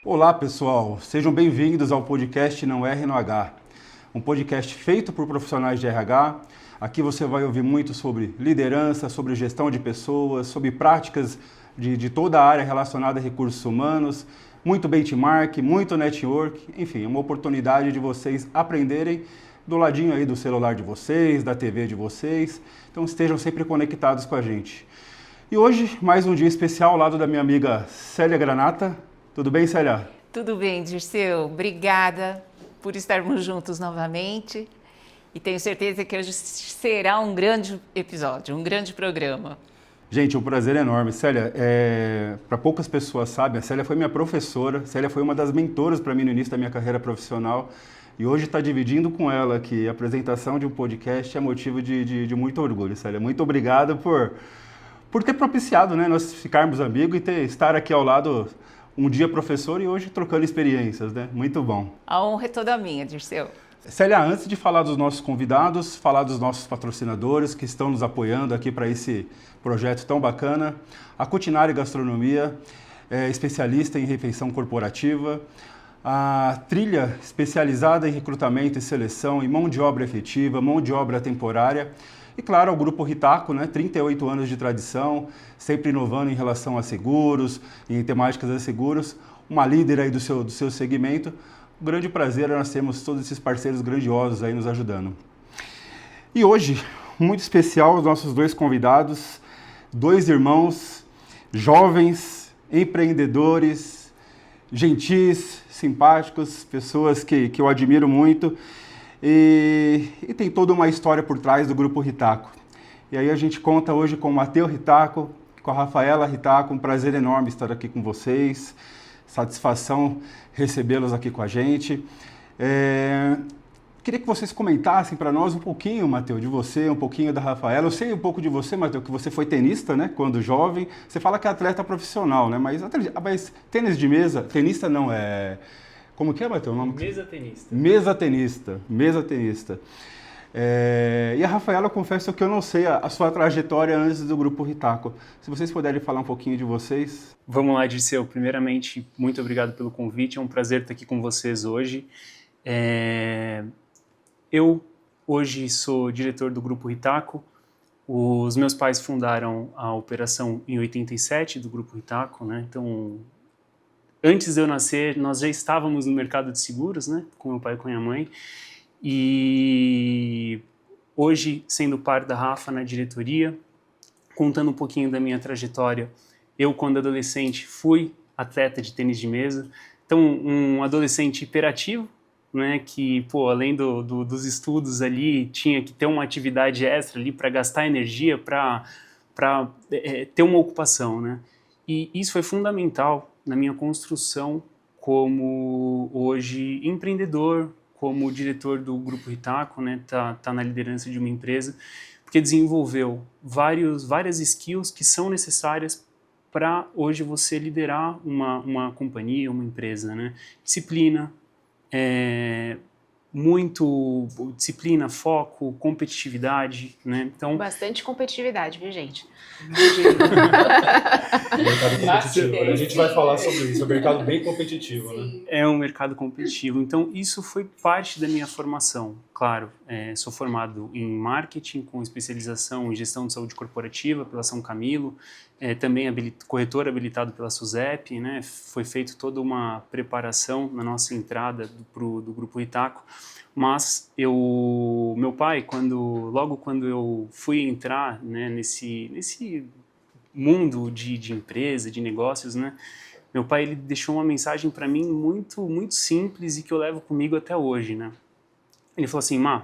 Olá pessoal, sejam bem-vindos ao podcast Não Erre no H, um podcast feito por profissionais de RH. Aqui você vai ouvir muito sobre liderança, sobre gestão de pessoas, sobre práticas de toda a área relacionada a recursos humanos, muito benchmark, muito network, enfim, uma oportunidade de vocês aprenderem do ladinho aí do celular de vocês, da TV de vocês, então estejam sempre conectados com a gente. E hoje, mais um dia especial ao lado da minha amiga Célia Granata. Tudo bem, Célia? Tudo bem, Dirceu. Obrigada por estarmos juntos novamente e tenho certeza que hoje será um grande episódio, um grande programa. Gente, um prazer enorme. Célia, para poucas pessoas sabem, a Célia foi minha professora, Célia foi uma das mentoras para mim no início da minha carreira profissional e hoje está dividindo com ela que a apresentação de um podcast é motivo de muito orgulho, Célia. Muito obrigado por ter propiciado, né, nós ficarmos amigos e estar aqui ao lado um dia professor e hoje trocando experiências, né? Muito bom. A honra é toda minha, Dirceu. Célia, antes de falar dos nossos convidados, falar dos nossos patrocinadores que estão nos apoiando aqui para esse projeto tão bacana, a Cutinari Gastronomia, especialista em refeição corporativa, a Trilha, especializada em recrutamento e seleção, em mão de obra efetiva, mão de obra temporária, e claro, o Grupo Ritaco, né, 38 anos de tradição, sempre inovando em relação a seguros, em temáticas de seguros, uma líder aí do seu segmento. Um grande prazer nós temos todos esses parceiros grandiosos aí nos ajudando. E hoje, muito especial, os nossos dois convidados, dois irmãos, jovens, empreendedores, gentis, simpáticos, pessoas que eu admiro muito. E tem toda uma história por trás do Grupo Ritaco. E aí a gente conta hoje com o Matheus Ritaco, com a Rafaela Ritaco, um prazer enorme estar aqui com vocês, satisfação recebê-los aqui com a gente. Queria que vocês comentassem para nós um pouquinho, Matheus, de você, um pouquinho da Rafaela. Eu sei um pouco de você, Matheus, que você foi tenista, né, quando jovem. Você fala que é atleta profissional, né, mas tênis de mesa, tenista não, Como que é, Matheus? Mesa tenista. E a Rafaela, eu confesso que eu não sei a sua trajetória antes do Grupo Ritaco. Se vocês puderem falar um pouquinho de vocês. Vamos lá, Dirceu. Primeiramente, muito obrigado pelo convite. É um prazer estar aqui com vocês hoje. Eu, hoje, sou diretor do Grupo Ritaco. Os meus pais fundaram a operação em 87 do Grupo Ritaco, né? Então, antes de eu nascer, nós já estávamos no mercado de seguros, né, com meu pai e com minha mãe, e hoje, sendo par da Rafa na diretoria, contando um pouquinho da minha trajetória, eu, quando adolescente, fui atleta de tênis de mesa, então um adolescente hiperativo, né, que, além dos estudos ali, tinha que ter uma atividade extra ali para gastar energia, para ter uma ocupação, né, e isso foi fundamental na minha construção como hoje empreendedor, como diretor do Grupo Ritaco, né, tá na liderança de uma empresa, porque desenvolveu várias skills que são necessárias para hoje você liderar uma companhia, uma empresa, né? Disciplina, disciplina, foco, competitividade, né? Então, bastante competitividade, viu, gente? Mercado competitivo. A gente vai falar sobre isso. É um mercado bem competitivo, né? É um mercado competitivo. Então, isso foi parte da minha formação. Claro, sou formado em marketing, com especialização em gestão de saúde corporativa pela São Camilo, também corretor habilitado pela SUSEP, né? Foi feita toda uma preparação na nossa entrada do Grupo Ritaco. Mas meu pai, logo quando eu fui entrar, né, nesse mundo de empresa, de negócios, né, meu pai ele deixou uma mensagem para mim muito, muito simples e que eu levo comigo até hoje, né. Ele falou assim: Má,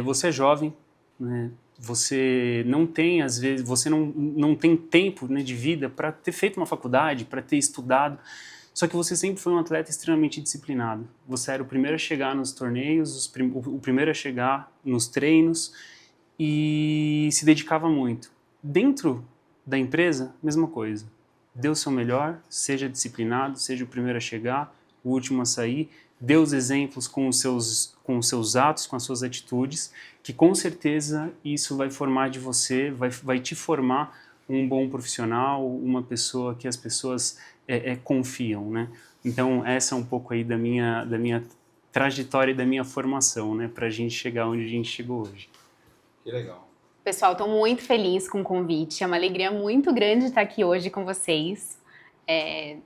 você é jovem, né, você não tem, às vezes, você não tem tempo, né, de vida para ter feito uma faculdade, para ter estudado. Só que você sempre foi um atleta extremamente disciplinado. Você era o primeiro a chegar nos torneios, o primeiro a chegar nos treinos e se dedicava muito. Dentro da empresa, mesma coisa. Dê o seu melhor, seja disciplinado, seja o primeiro a chegar, o último a sair, dê os exemplos com os seus atos, com as suas atitudes, que com certeza isso vai formar de você, vai te formar um bom profissional, uma pessoa que as pessoas confiam, né? Então, essa é um pouco aí da minha trajetória e da minha formação, né? Para a gente chegar onde a gente chegou hoje. Que legal. Pessoal, estou muito feliz com o convite. É uma alegria muito grande estar aqui hoje com vocês.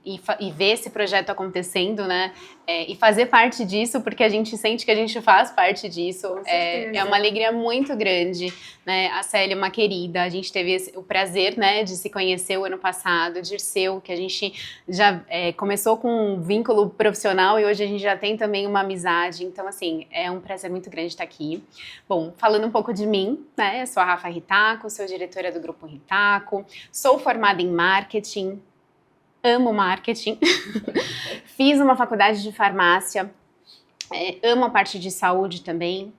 E ver esse projeto acontecendo, né? E fazer parte disso, porque a gente sente que a gente faz parte disso. É uma alegria muito grande, né? A Célia é uma querida, a gente teve o prazer, né, de se conhecer o ano passado, Dirceu, que a gente já começou com um vínculo profissional e hoje a gente já tem também uma amizade. Então, assim, é um prazer muito grande estar aqui. Bom, falando um pouco de mim, né? Eu sou a Rafa Ritaco, sou diretora do Grupo Ritaco, sou formada em marketing, amo marketing, fiz uma faculdade de farmácia, amo a parte de saúde também,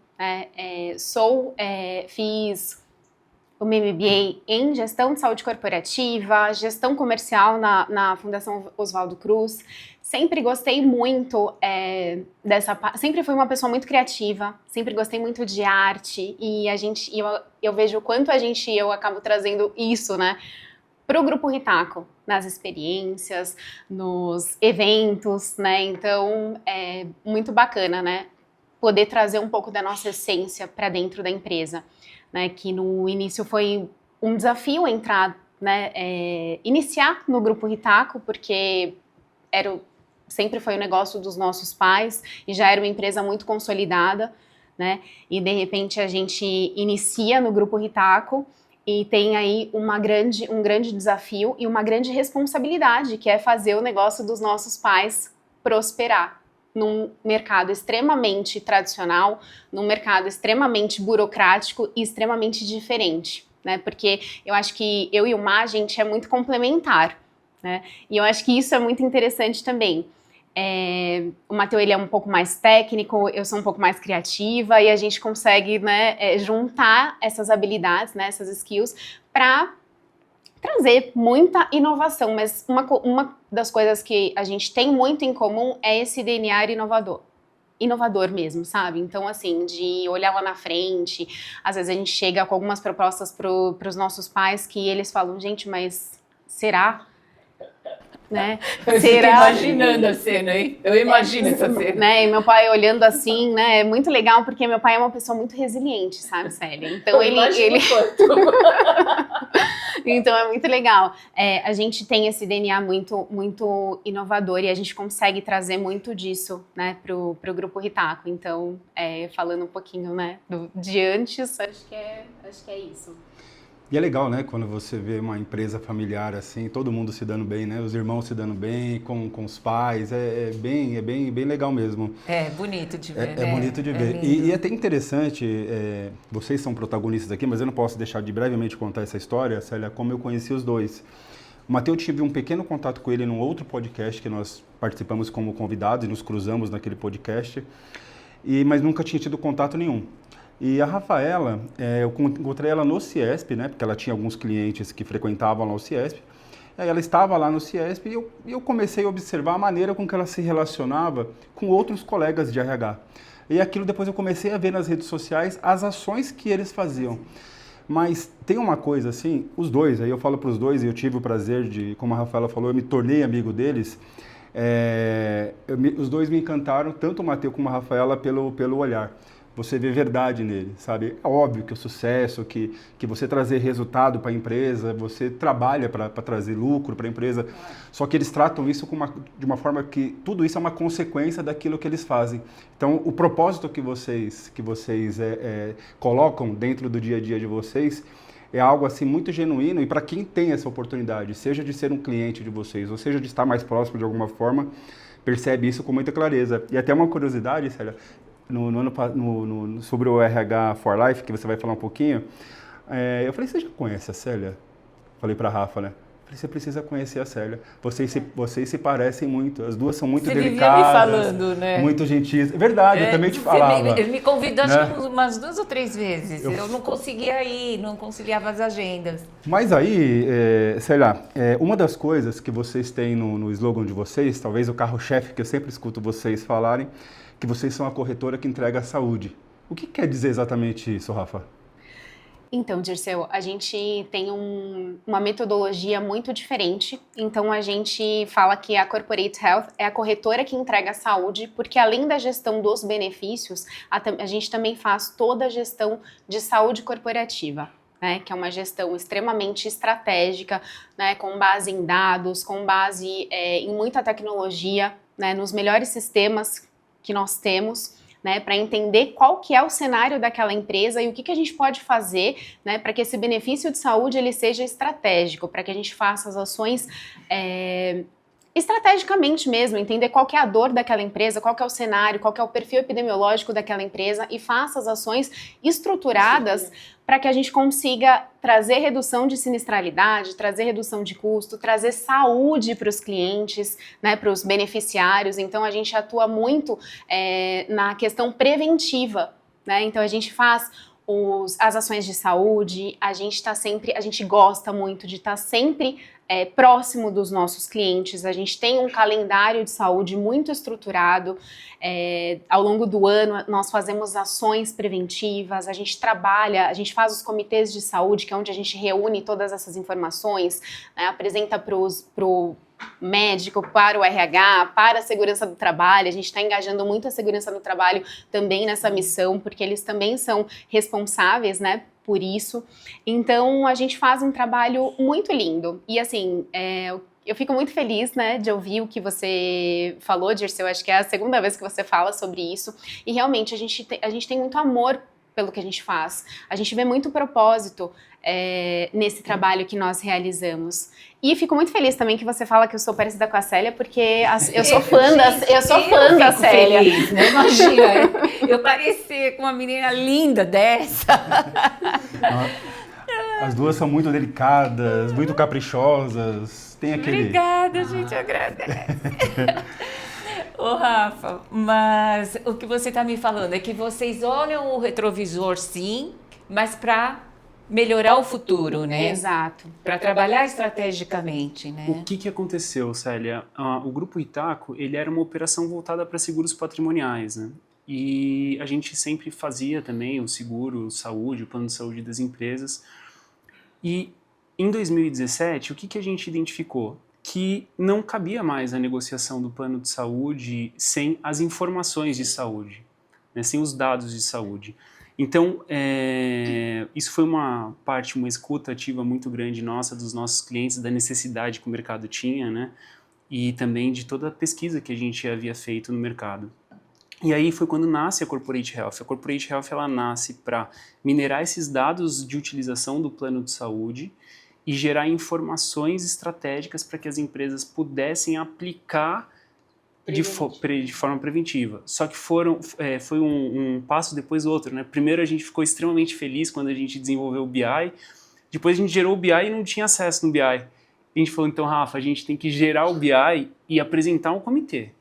fiz o MBA em gestão de saúde corporativa, gestão comercial na Fundação Oswaldo Cruz. Sempre gostei muito sempre fui uma pessoa muito criativa, sempre gostei muito de arte e eu vejo o quanto eu acabo trazendo isso, né, para o Grupo Ritaco, nas experiências, nos eventos, né? Então, é muito bacana, né? Poder trazer um pouco da nossa essência para dentro da empresa, né? Que no início foi um desafio entrar, né? Iniciar no Grupo Ritaco, porque sempre foi o negócio dos nossos pais e já era uma empresa muito consolidada, né? E de repente a gente inicia no Grupo Ritaco e tem aí um grande desafio e uma grande responsabilidade, que é fazer o negócio dos nossos pais prosperar num mercado extremamente tradicional, num mercado extremamente burocrático e extremamente diferente, né? Porque eu acho que eu e o Má, a gente é muito complementar, né? E eu acho que isso é muito interessante também. O Matheus, ele é um pouco mais técnico, eu sou um pouco mais criativa e a gente consegue, né, juntar essas habilidades, né, essas skills para trazer muita inovação, mas uma das coisas que a gente tem muito em comum é esse DNA inovador mesmo, sabe? Então, assim, de olhar lá na frente, às vezes a gente chega com algumas propostas para os nossos pais que eles falam, gente, mas será? Né? Eu fico imaginando a cena, hein? Eu imagino essa cena. Né? E meu pai olhando assim, né? É muito legal, porque meu pai é uma pessoa muito resiliente, sabe, Célia? Então ele... Então é muito legal. A gente tem esse DNA muito, muito inovador e a gente consegue trazer muito disso, né, pro Grupo Ritaco. Então, falando um pouquinho, né, de antes, acho que é isso. E é legal, né, quando você vê uma empresa familiar assim, todo mundo se dando bem, né, os irmãos se dando bem, com os pais, é bem legal mesmo. É bonito de ver, né? É bonito de ver. E é até interessante, vocês são protagonistas aqui, mas eu não posso deixar de brevemente contar essa história, Célia, como eu conheci os dois. O Matheus, eu tive um pequeno contato com ele num outro podcast que nós participamos como convidados e nos cruzamos naquele podcast, mas nunca tinha tido contato nenhum. E a Rafaela, eu encontrei ela no Ciesp, né, porque ela tinha alguns clientes que frequentavam lá o Ciesp. Aí ela estava lá no Ciesp e eu comecei a observar a maneira com que ela se relacionava com outros colegas de RH. E aquilo depois eu comecei a ver nas redes sociais as ações que eles faziam. Mas tem uma coisa assim, os dois, aí eu falo para os dois, e eu tive o prazer de, como a Rafaela falou, eu me tornei amigo deles. Os dois me encantaram, tanto o Matheus como a Rafaela, pelo olhar. Você vê verdade nele, sabe? É óbvio que o sucesso, que você trazer resultado para a empresa, você trabalha para trazer lucro para a empresa, só que eles tratam isso de uma forma que tudo isso é uma consequência daquilo que eles fazem. Então, o propósito que vocês colocam dentro do dia a dia de vocês é algo assim muito genuíno, e para quem tem essa oportunidade, seja de ser um cliente de vocês, ou seja de estar mais próximo de alguma forma, percebe isso com muita clareza. E até uma curiosidade, Célia, sobre o RH for Life, que você vai falar um pouquinho, eu falei, você já conhece a Célia? Falei para a Rafa, né? Você precisa conhecer a Célia. Vocês se parecem muito. As duas são muito Você delicadas. vivia me falando, né? Muito gentis. Verdade, eu também te falava. Ele me convidou, né? acho que umas 2 ou 3 vezes. Eu não conseguia ir, não conciliava as agendas. Mas aí, Célia, uma das coisas que vocês têm no slogan de vocês, talvez o carro-chefe que eu sempre escuto vocês falarem, que vocês são a corretora que entrega a saúde. O que quer dizer exatamente isso, Rafa? Então, Dirceu, a gente tem uma metodologia muito diferente. Então, a gente fala que a Corporate Health é a corretora que entrega a saúde, porque além da gestão dos benefícios, a gente também faz toda a gestão de saúde corporativa. Né, que é uma gestão extremamente estratégica, né, com base em dados, com base em muita tecnologia, né, nos melhores sistemas que nós temos, né, para entender qual que é o cenário daquela empresa e o que a gente pode fazer, né, para que esse benefício de saúde ele seja estratégico, para que a gente faça as ações estrategicamente mesmo, entender qual que é a dor daquela empresa, qual que é o cenário, qual que é o perfil epidemiológico daquela empresa e faça as ações estruturadas para que a gente consiga trazer redução de sinistralidade, trazer redução de custo, trazer saúde para os clientes, né, para os beneficiários. Então, a gente atua muito na questão preventiva, né? Então, a gente faz as ações de saúde, a gente gosta muito de estar sempre próximo dos nossos clientes, a gente tem um calendário de saúde muito estruturado, ao longo do ano nós fazemos ações preventivas, a gente faz os comitês de saúde, que é onde a gente reúne todas essas informações, né, apresenta pro médico, para o RH, para a segurança do trabalho. A gente está engajando muito a segurança do trabalho também nessa missão, porque eles também são responsáveis, né, por isso. Então, a gente faz um trabalho muito lindo. E, assim, eu fico muito feliz, né, de ouvir o que você falou, Dirceu. Eu acho que é a segunda vez que você fala sobre isso. E, realmente, a gente tem muito amor pelo que a gente faz. A gente vê muito propósito nesse trabalho que nós realizamos. E fico muito feliz também que você fala que eu sou parecida com a Célia, porque eu sou fã da Célia. Feliz, né? Imagina, eu parecer com uma menina linda dessa. As duas são muito delicadas, muito caprichosas. Tem aquele... Obrigada, gente, agradece. Ô, Rafa, mas o que você está me falando é que vocês olham o retrovisor, sim, mas para melhorar o futuro, né? Exato. Para trabalhar estrategicamente, né? O que aconteceu, Célia? O Grupo Itaco, ele era uma operação voltada para seguros patrimoniais, né? E a gente sempre fazia também o seguro saúde, o plano de saúde das empresas. E em 2017, o que a gente identificou? Que não cabia mais a negociação do plano de saúde sem as informações de saúde, né? Sem os dados de saúde. Então, isso foi uma escuta ativa muito grande nossa, dos nossos clientes, da necessidade que o mercado tinha, né? E também de toda a pesquisa que a gente havia feito no mercado. E aí foi quando nasce a Corporate Health. A Corporate Health, ela nasce para minerar esses dados de utilização do plano de saúde e gerar informações estratégicas para que as empresas pudessem aplicar de forma preventiva. Só que foi um passo depois do outro, né? Primeiro a gente ficou extremamente feliz quando a gente desenvolveu o BI, depois a gente gerou o BI e não tinha acesso no BI. A gente falou, então, Rafa, a gente tem que gerar o BI e apresentar um comitê.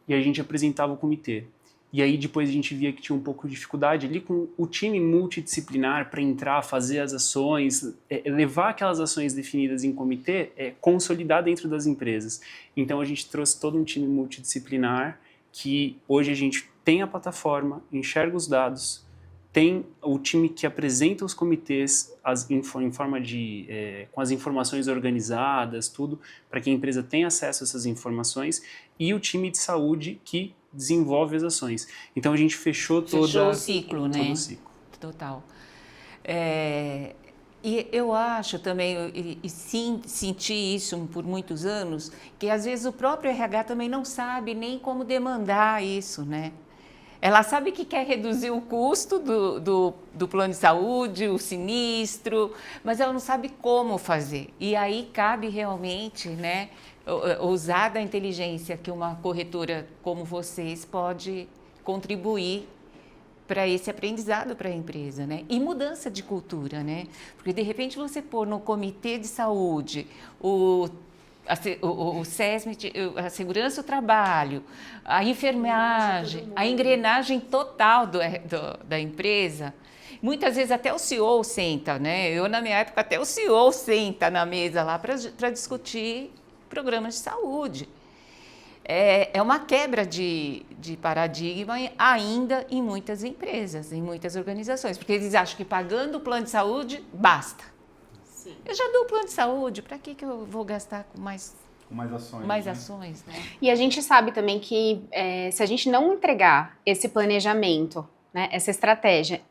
E a gente apresentava o comitê. E aí depois a gente via que tinha um pouco de dificuldade ali com o time multidisciplinar para entrar, fazer as ações, levar aquelas ações definidas em comitê, consolidar dentro das empresas. Então a gente trouxe todo um time multidisciplinar que hoje a gente tem a plataforma, enxerga os dados, tem o time que apresenta os comitês em forma de com as informações organizadas, tudo, para que a empresa tenha acesso a essas informações, e o time de saúde que desenvolve as ações. Então a gente fechou o ciclo, né? Todo o ciclo. Total. E eu acho também, senti isso por muitos anos, que às vezes o próprio RH também não sabe nem como demandar isso, né? Ela sabe que quer reduzir o custo do plano de saúde, o sinistro, mas ela não sabe como fazer. E aí cabe realmente, né, usar da inteligência que uma corretora como vocês pode contribuir para esse aprendizado para a empresa, né? E mudança de cultura, né? Porque de repente você pôr no comitê de saúde o SESMIT, a segurança do trabalho, a enfermagem, a engrenagem total da empresa. Muitas vezes até o CEO senta, né? Eu, na minha época, até o CEO senta na mesa lá para discutir programas de saúde. É uma quebra de paradigma ainda em muitas empresas, em muitas organizações, porque eles acham que pagando o plano de saúde, basta. Sim. Eu já dou o plano de saúde, para que eu vou gastar com mais ações? Ações, né? E a gente sabe também que se a gente não entregar esse planejamento, né, essa estratégia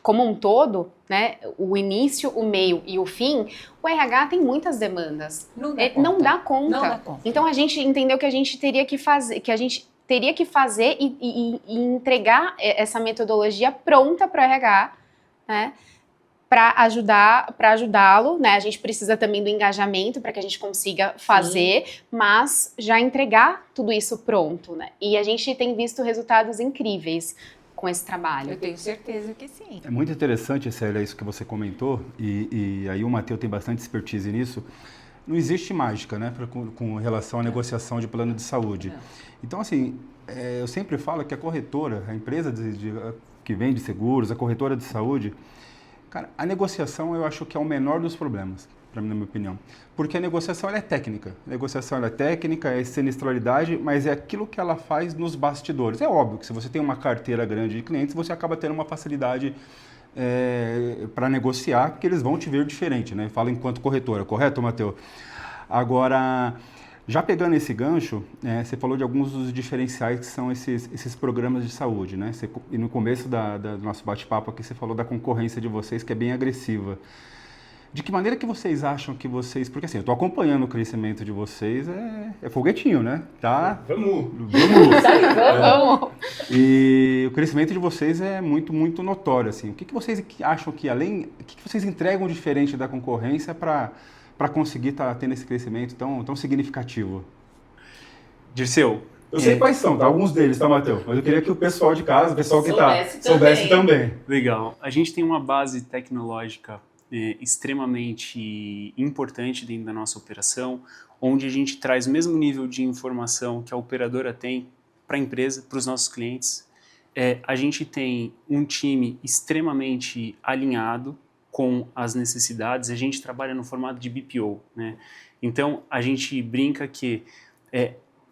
como um todo, né, o início, o meio e o fim, o RH tem muitas demandas. Não dá conta. Então a gente entendeu que a gente teria que fazer, e entregar essa metodologia pronta para o RH, né, para ajudá-lo, né? A gente precisa também do engajamento para que a gente consiga fazer, mas já entregar tudo isso pronto, né? E a gente tem visto resultados incríveis com esse trabalho. Eu tenho certeza que sim. É muito interessante, Célia, isso que você comentou, e aí o Matheus tem bastante expertise nisso. Não existe mágica, né, com relação à negociação de plano de saúde. Não. Então, assim, eu sempre falo que a corretora, a empresa que vende seguros, a corretora de saúde, cara, a negociação eu acho que é o menor dos problemas, na minha opinião. Porque a negociação ela é técnica. A negociação ela é técnica, é sinistralidade, mas é aquilo que ela faz nos bastidores. É óbvio que se você tem uma carteira grande de clientes, você acaba tendo uma facilidade para negociar, porque eles vão te ver diferente, né? Fala enquanto corretora, correto, Matheus? Agora, já pegando esse gancho, você falou de alguns dos diferenciais que são esses programas de saúde, né? E no começo do nosso bate-papo aqui, você falou da concorrência de vocês, que é bem agressiva. De que maneira que vocês acham que vocês... Porque assim, eu estou acompanhando o crescimento de vocês, é foguetinho, né? Tá? Vamos! Vamos! E o crescimento de vocês é muito, muito notório, assim. O que vocês acham que o que vocês entregam diferente da concorrência para conseguir estar tendo esse crescimento tão significativo? Dirceu. Eu sei quais são, tá? Alguns deles, tá, Matheus? Mas eu queria que o pessoal de casa, o pessoal que soubesse também. Legal. A gente tem uma base tecnológica extremamente importante dentro da nossa operação, onde a gente traz o mesmo nível de informação que a operadora tem para a empresa, para os nossos clientes. A gente tem um time extremamente alinhado com as necessidades, a gente trabalha no formato de BPO, né? Então, a gente brinca que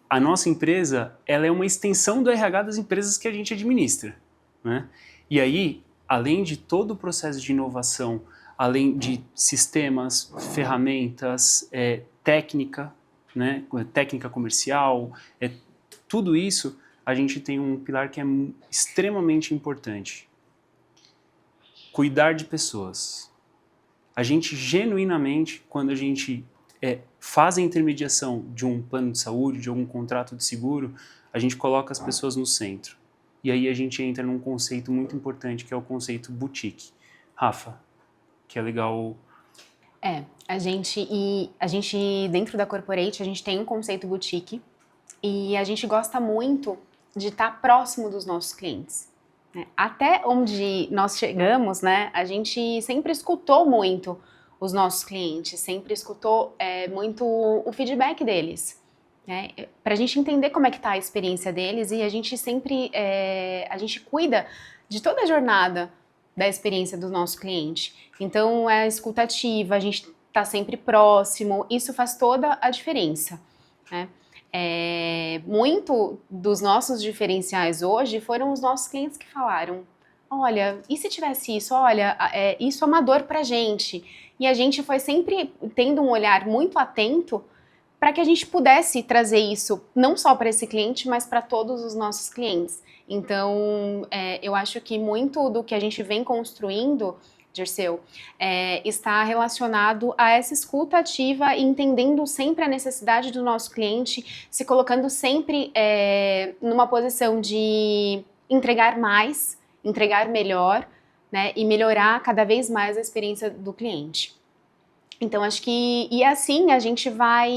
a nossa empresa ela é uma extensão do RH das empresas que a gente administra, né? E aí, além de todo o processo de inovação, além de sistemas, ferramentas, técnica, né? Técnica comercial, tudo isso, a gente tem um pilar que é extremamente importante. Cuidar de pessoas. A gente genuinamente, quando a gente faz a intermediação de um plano de saúde, de algum contrato de seguro, a gente coloca as pessoas no centro. E aí a gente entra num conceito muito importante, que é o conceito boutique. Rafa, que é legal... A gente dentro da Corporate, a gente tem um conceito boutique e a gente gosta muito de estar próximo dos nossos clientes. Até onde nós chegamos, né, a gente sempre escutou muito os nossos clientes, sempre escutou muito o feedback deles, né, para a gente entender como é que está a experiência deles e a gente sempre, a gente cuida de toda a jornada da experiência do nosso cliente. Então, é escutativa, a gente está sempre próximo, isso faz toda a diferença, né? Muito dos nossos diferenciais hoje foram os nossos clientes que falaram, olha, e se tivesse isso? Olha, isso é uma dor pra gente. E a gente foi sempre tendo um olhar muito atento para que a gente pudesse trazer isso não só para esse cliente, mas para todos os nossos clientes. Então, eu acho que muito do que a gente vem construindo, Dirceu, está relacionado a essa escuta ativa e entendendo sempre a necessidade do nosso cliente, se colocando sempre numa posição de entregar mais, entregar melhor, né, e melhorar cada vez mais a experiência do cliente. Então, acho que, e assim a gente vai,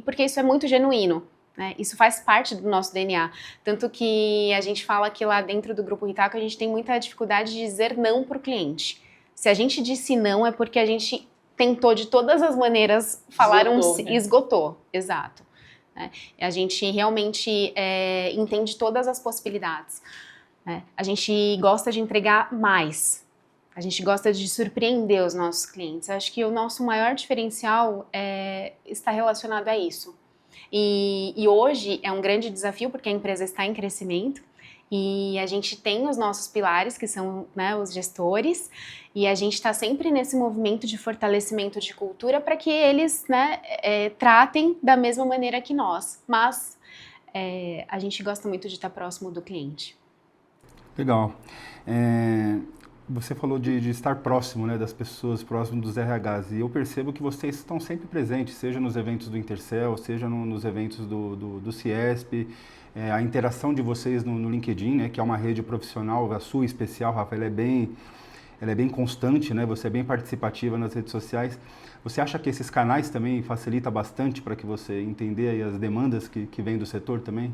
porque isso é muito genuíno, né? Isso faz parte do nosso DNA. Tanto que a gente fala que lá dentro do Grupo Ritaco a gente tem muita dificuldade de dizer não para o cliente. Se a gente disse não é porque a gente tentou de todas as maneiras falar esgotou, exato. Né? A gente realmente entende todas as possibilidades. Né? A gente gosta de entregar mais. A gente gosta de surpreender os nossos clientes. Acho que o nosso maior diferencial está relacionado a isso. E hoje é um grande desafio porque a empresa está em crescimento e a gente tem os nossos pilares, que são, né, os gestores, e a gente está sempre nesse movimento de fortalecimento de cultura para que eles, né, tratem da mesma maneira que nós. Mas a gente gosta muito de estar próximo do cliente. Legal. Você falou de estar próximo, né, das pessoas, próximo dos RHs, e eu percebo que vocês estão sempre presentes, seja nos eventos do Intercel, seja nos eventos do Ciesp, a interação de vocês no LinkedIn, né, que é uma rede profissional, a sua especial, Rafa, ela é bem constante, né, você é bem participativa nas redes sociais. Você acha que esses canais também facilitam bastante para que você entenda aí as demandas que vêm do setor também?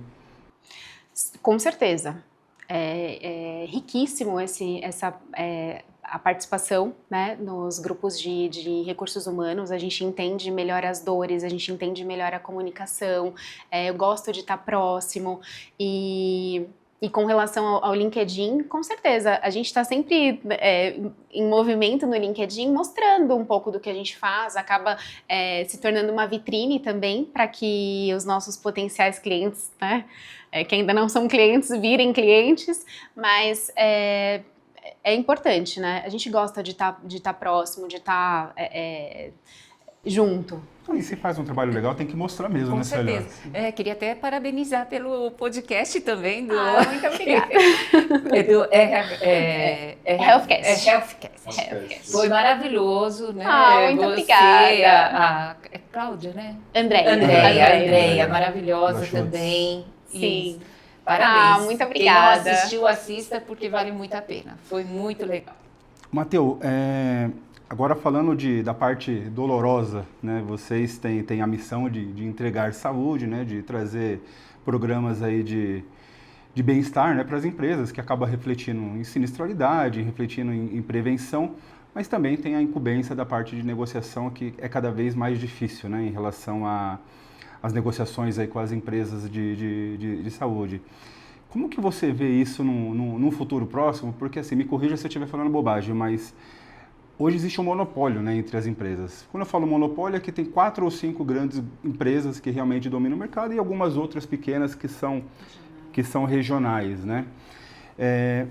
Com certeza. É riquíssimo a participação, né, nos grupos de recursos humanos. A gente entende melhor as dores, a gente entende melhor a comunicação, eu gosto de estar próximo e com relação ao LinkedIn, com certeza, a gente está sempre em movimento no LinkedIn, mostrando um pouco do que a gente faz, acaba se tornando uma vitrine também para que os nossos potenciais clientes, né, que ainda não são clientes, virem clientes, mas é importante, né? A gente gosta de estar próximo, de estar junto. E se faz um trabalho legal, tem que mostrar mesmo, Com né, certeza. Queria até parabenizar pelo podcast também. Muito obrigada. Healthcast. Foi maravilhoso, né? Muito obrigada. Cláudia, né? Andréia, maravilhosa também. Sim. Parabéns. Muito obrigada. Quem não assistiu, assista, porque vale muito a pena. Foi muito legal. Mateus, agora falando da parte dolorosa, né? Vocês têm a missão de entregar saúde, né? De trazer programas aí de bem-estar, né? Para as empresas, que acaba refletindo em sinistralidade, refletindo em prevenção, mas também tem a incumbência da parte de negociação, que é cada vez mais difícil, né? Em relação as negociações aí com as empresas de saúde. Como que você vê isso num futuro próximo? Porque, assim, me corrija se eu estiver falando bobagem, mas hoje existe um monopólio, né, entre as empresas. Quando eu falo monopólio, é que tem 4 ou 5 grandes empresas que realmente dominam o mercado e algumas outras pequenas que são regionais, né?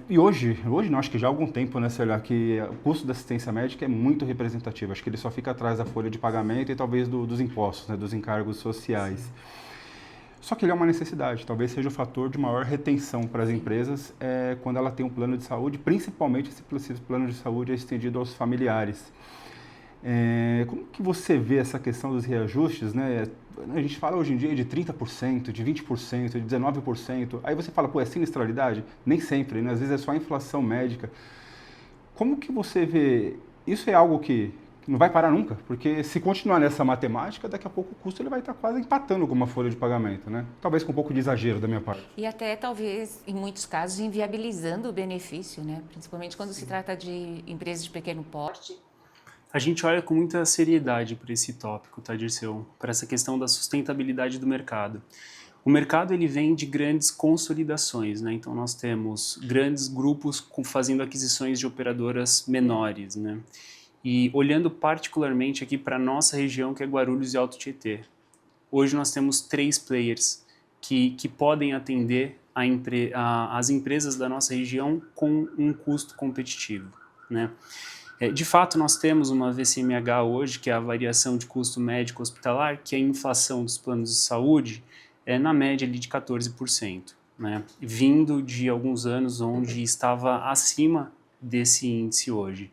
E hoje não, acho que já há algum tempo, né, sei lá, que o custo da assistência médica é muito representativo. Acho que ele só fica atrás da folha de pagamento e talvez dos impostos, né, dos encargos sociais. Sim. Só que ele é uma necessidade, talvez seja o fator de maior retenção para as empresas quando ela tem um plano de saúde, principalmente se esse plano de saúde é estendido aos familiares. Como que você vê essa questão dos reajustes, né? A gente fala hoje em dia de 30%, de 20%, de 19%. Aí você fala, é sinistralidade? Nem sempre, né? Às vezes é só a inflação médica. Como que você vê? Isso é algo que não vai parar nunca, porque se continuar nessa matemática, daqui a pouco o custo ele vai estar quase empatando com uma folha de pagamento, né? Talvez com um pouco de exagero da minha parte. E até, talvez, em muitos casos, inviabilizando o benefício, né? Principalmente quando se trata de empresas de pequeno porte. A gente olha com muita seriedade para esse tópico, tá, Dirceu? Para essa questão da sustentabilidade do mercado. O mercado ele vem de grandes consolidações, né? Então nós temos grandes grupos fazendo aquisições de operadoras menores, né? E olhando particularmente aqui para a nossa região, que é Guarulhos e Alto Tietê. Hoje nós temos 3 players que podem atender as empresas da nossa região com um custo competitivo, né? De fato, nós temos uma VCMH hoje, que é a variação de custo médico hospitalar, que é a inflação dos planos de saúde na média ali de 14%, né? Vindo de alguns anos onde estava acima desse índice hoje.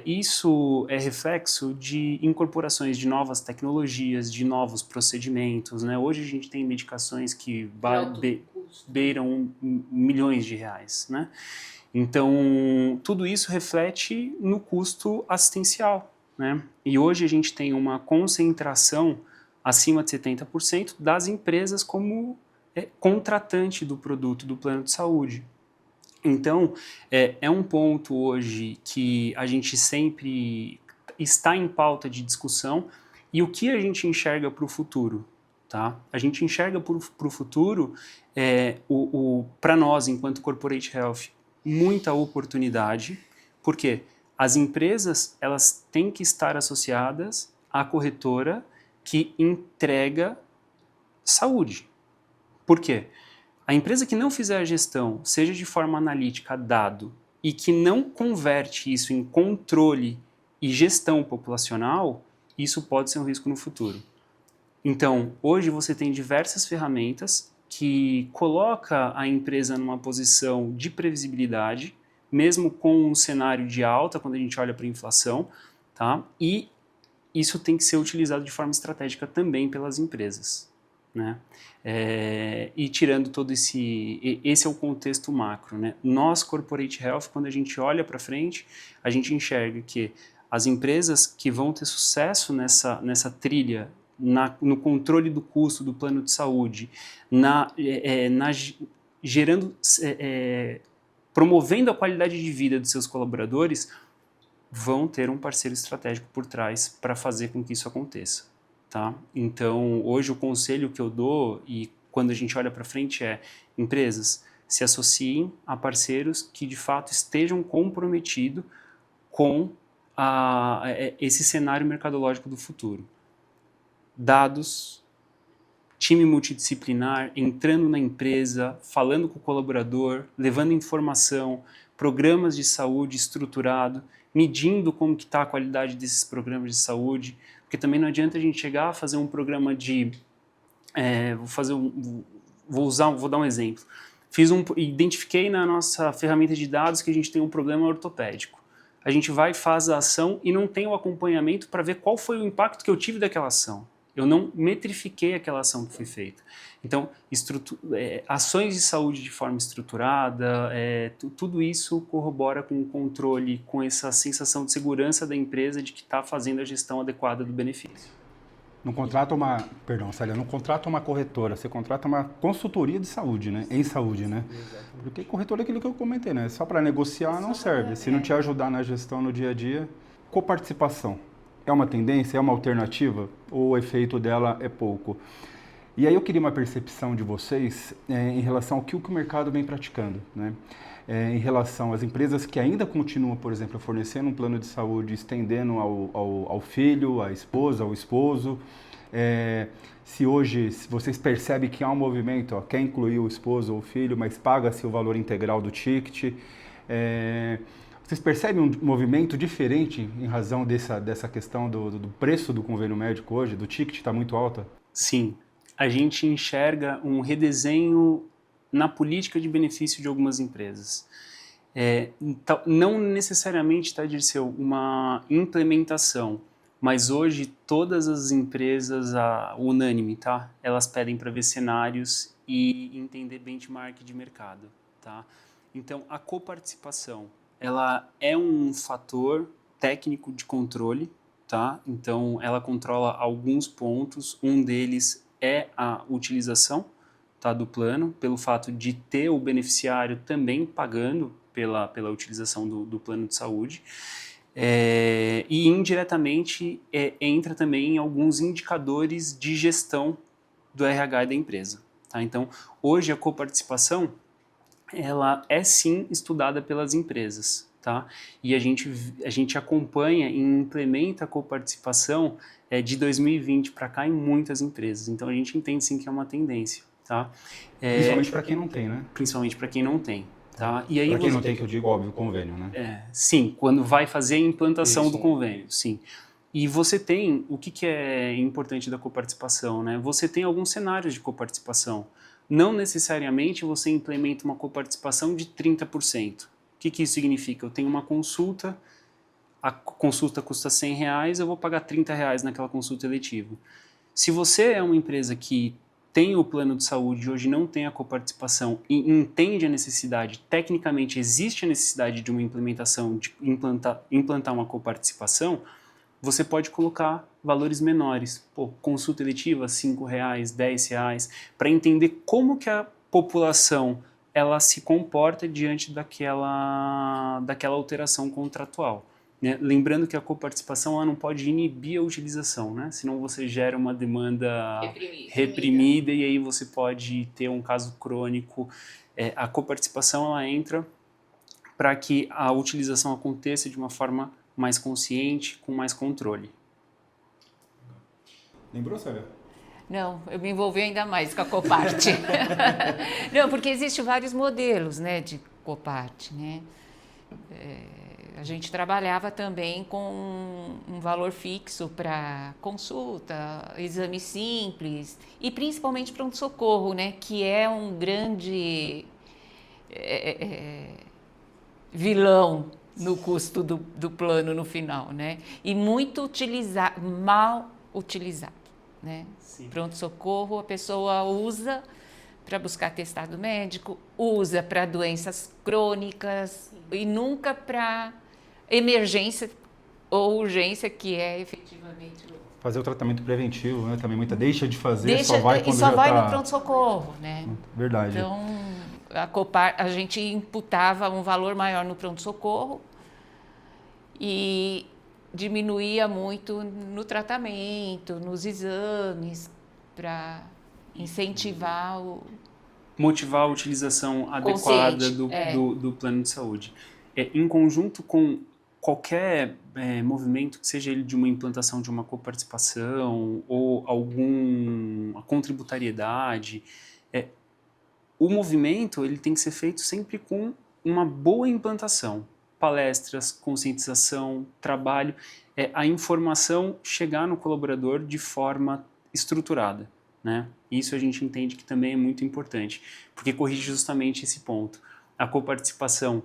Isso é reflexo de incorporações de novas tecnologias, de novos procedimentos, né? Hoje a gente tem medicações que beiram milhões de reais, né? Então, tudo isso reflete no custo assistencial, né? E hoje a gente tem uma concentração acima de 70% das empresas como contratante do produto do plano de saúde. Então, é um ponto hoje que a gente sempre está em pauta de discussão, e o que a gente enxerga para o futuro? Tá? A gente enxerga para o futuro, para nós, enquanto Corporate Health, muita oportunidade, porque as empresas elas têm que estar associadas à corretora que entrega saúde. Por quê? A empresa que não fizer a gestão, seja de forma analítica, dado, e que não converte isso em controle e gestão populacional, isso pode ser um risco no futuro. Então, hoje você tem diversas ferramentas que coloca a empresa numa posição de previsibilidade, mesmo com um cenário de alta, quando a gente olha para a inflação, tá? E isso tem que ser utilizado de forma estratégica também pelas empresas, né? E tirando todo esse é o contexto macro, né? Nós, Corporate Health, quando a gente olha para frente, a gente enxerga que as empresas que vão ter sucesso nessa trilha, no controle do custo do plano de saúde, promovendo a qualidade de vida dos seus colaboradores, vão ter um parceiro estratégico por trás para fazer com que isso aconteça. Tá? Então, hoje o conselho que eu dou, e quando a gente olha para frente, empresas se associem a parceiros que de fato estejam comprometidos com esse cenário mercadológico do futuro. Dados, time multidisciplinar, entrando na empresa, falando com o colaborador, levando informação, programas de saúde estruturado, medindo como que está a qualidade desses programas de saúde, porque também não adianta a gente chegar a fazer um programa de... vou dar um exemplo. Identifiquei na nossa ferramenta de dados que a gente tem um problema ortopédico. A gente vai, faz a ação e não tem o acompanhamento para ver qual foi o impacto que eu tive daquela ação. Eu não metrifiquei aquela ação que foi feita. Então, ações de saúde de forma estruturada, tudo isso corrobora com o controle, com essa sensação de segurança da empresa de que está fazendo a gestão adequada do benefício. Não contrata uma corretora, você contrata uma consultoria de saúde, né? Em saúde, né? Exatamente. Porque corretora é aquilo que eu comentei, né? Só para negociar não serve. Se não te ajudar na gestão no dia a dia, coparticipação. É uma tendência, é uma alternativa, ou o efeito dela é pouco? E aí eu queria uma percepção de vocês em relação ao que o mercado vem praticando, né? Em relação às empresas que ainda continuam, por exemplo, fornecendo um plano de saúde, estendendo ao filho, à esposa, ao esposo. Se hoje vocês percebem que há um movimento, quer incluir o esposo ou o filho, mas paga-se o valor integral do ticket. Vocês percebem um movimento diferente em razão dessa questão do preço do convênio médico hoje, do ticket está muito alta? Sim, a gente enxerga um redesenho na política de benefício de algumas empresas. Não necessariamente, Dirceu, uma implementação, mas hoje todas as empresas, unânime, tá? Elas pedem para ver cenários e entender benchmark de mercado. Tá? Então, a coparticipação, ela é um fator técnico de controle, tá? Então, ela controla alguns pontos, um deles é a utilização, tá, do plano, pelo fato de ter o beneficiário também pagando pela utilização do plano de saúde, e indiretamente entra também em alguns indicadores de gestão do RH da empresa. Tá? Então, hoje a coparticipação, ela é sim estudada pelas empresas, tá? E a gente acompanha e implementa a coparticipação de 2020 para cá em muitas empresas. Então a gente entende sim que é uma tendência, tá? Principalmente para quem não tem, né? Principalmente para quem não tem, tá? E aí para quem não tem, que eu digo, óbvio, convênio, né? Sim, quando vai fazer a implantação do convênio, sim. E você tem, o que é importante da coparticipação, né? Você tem alguns cenários de coparticipação. Não necessariamente você implementa uma coparticipação de 30%. O que isso significa? Eu tenho uma consulta, a consulta custa R$100, eu vou pagar R$30 naquela consulta eletiva. Se você é uma empresa que tem o plano de saúde e hoje não tem a coparticipação e entende a necessidade, tecnicamente existe a necessidade de uma implementação, de implantar uma coparticipação, você pode colocar valores menores. Pô, consulta eletiva, R$5, R$10, para entender como que a população ela se comporta diante daquela alteração contratual. Né? Lembrando que a coparticipação ela não pode inibir a utilização, né? Senão você gera uma demanda reprimida e aí você pode ter um caso crônico. A coparticipação ela entra para que a utilização aconteça de uma forma mais consciente, com mais controle. Lembrou, Célia? Não, eu me envolvi ainda mais com a Copart. Não, porque existem vários modelos, né, de Copart, né? A gente trabalhava também com um valor fixo para consulta, exame simples e principalmente pronto-socorro, né, que é um grande vilão no custo do plano no final, né? E muito mal utilizado, né? Pronto-socorro a pessoa usa para buscar atestado médico, usa para doenças crônicas e nunca para emergência ou urgência, que é efetivamente fazer o tratamento preventivo, né? Também muita deixa de fazer, só vai quando só já vai tá... no pronto-socorro, né? Verdade. Então, a gente imputava um valor maior no pronto-socorro e diminuía muito no tratamento, nos exames, para incentivar motivar a utilização adequada do plano de saúde. Em conjunto com qualquer movimento, que seja ele de uma implantação de uma coparticipação ou alguma contributariedade, o movimento ele tem que ser feito sempre com uma boa implantação. Palestras, conscientização, trabalho, a informação chegar no colaborador de forma estruturada, né? Isso a gente entende que também é muito importante, porque corrige justamente esse ponto. A coparticipação,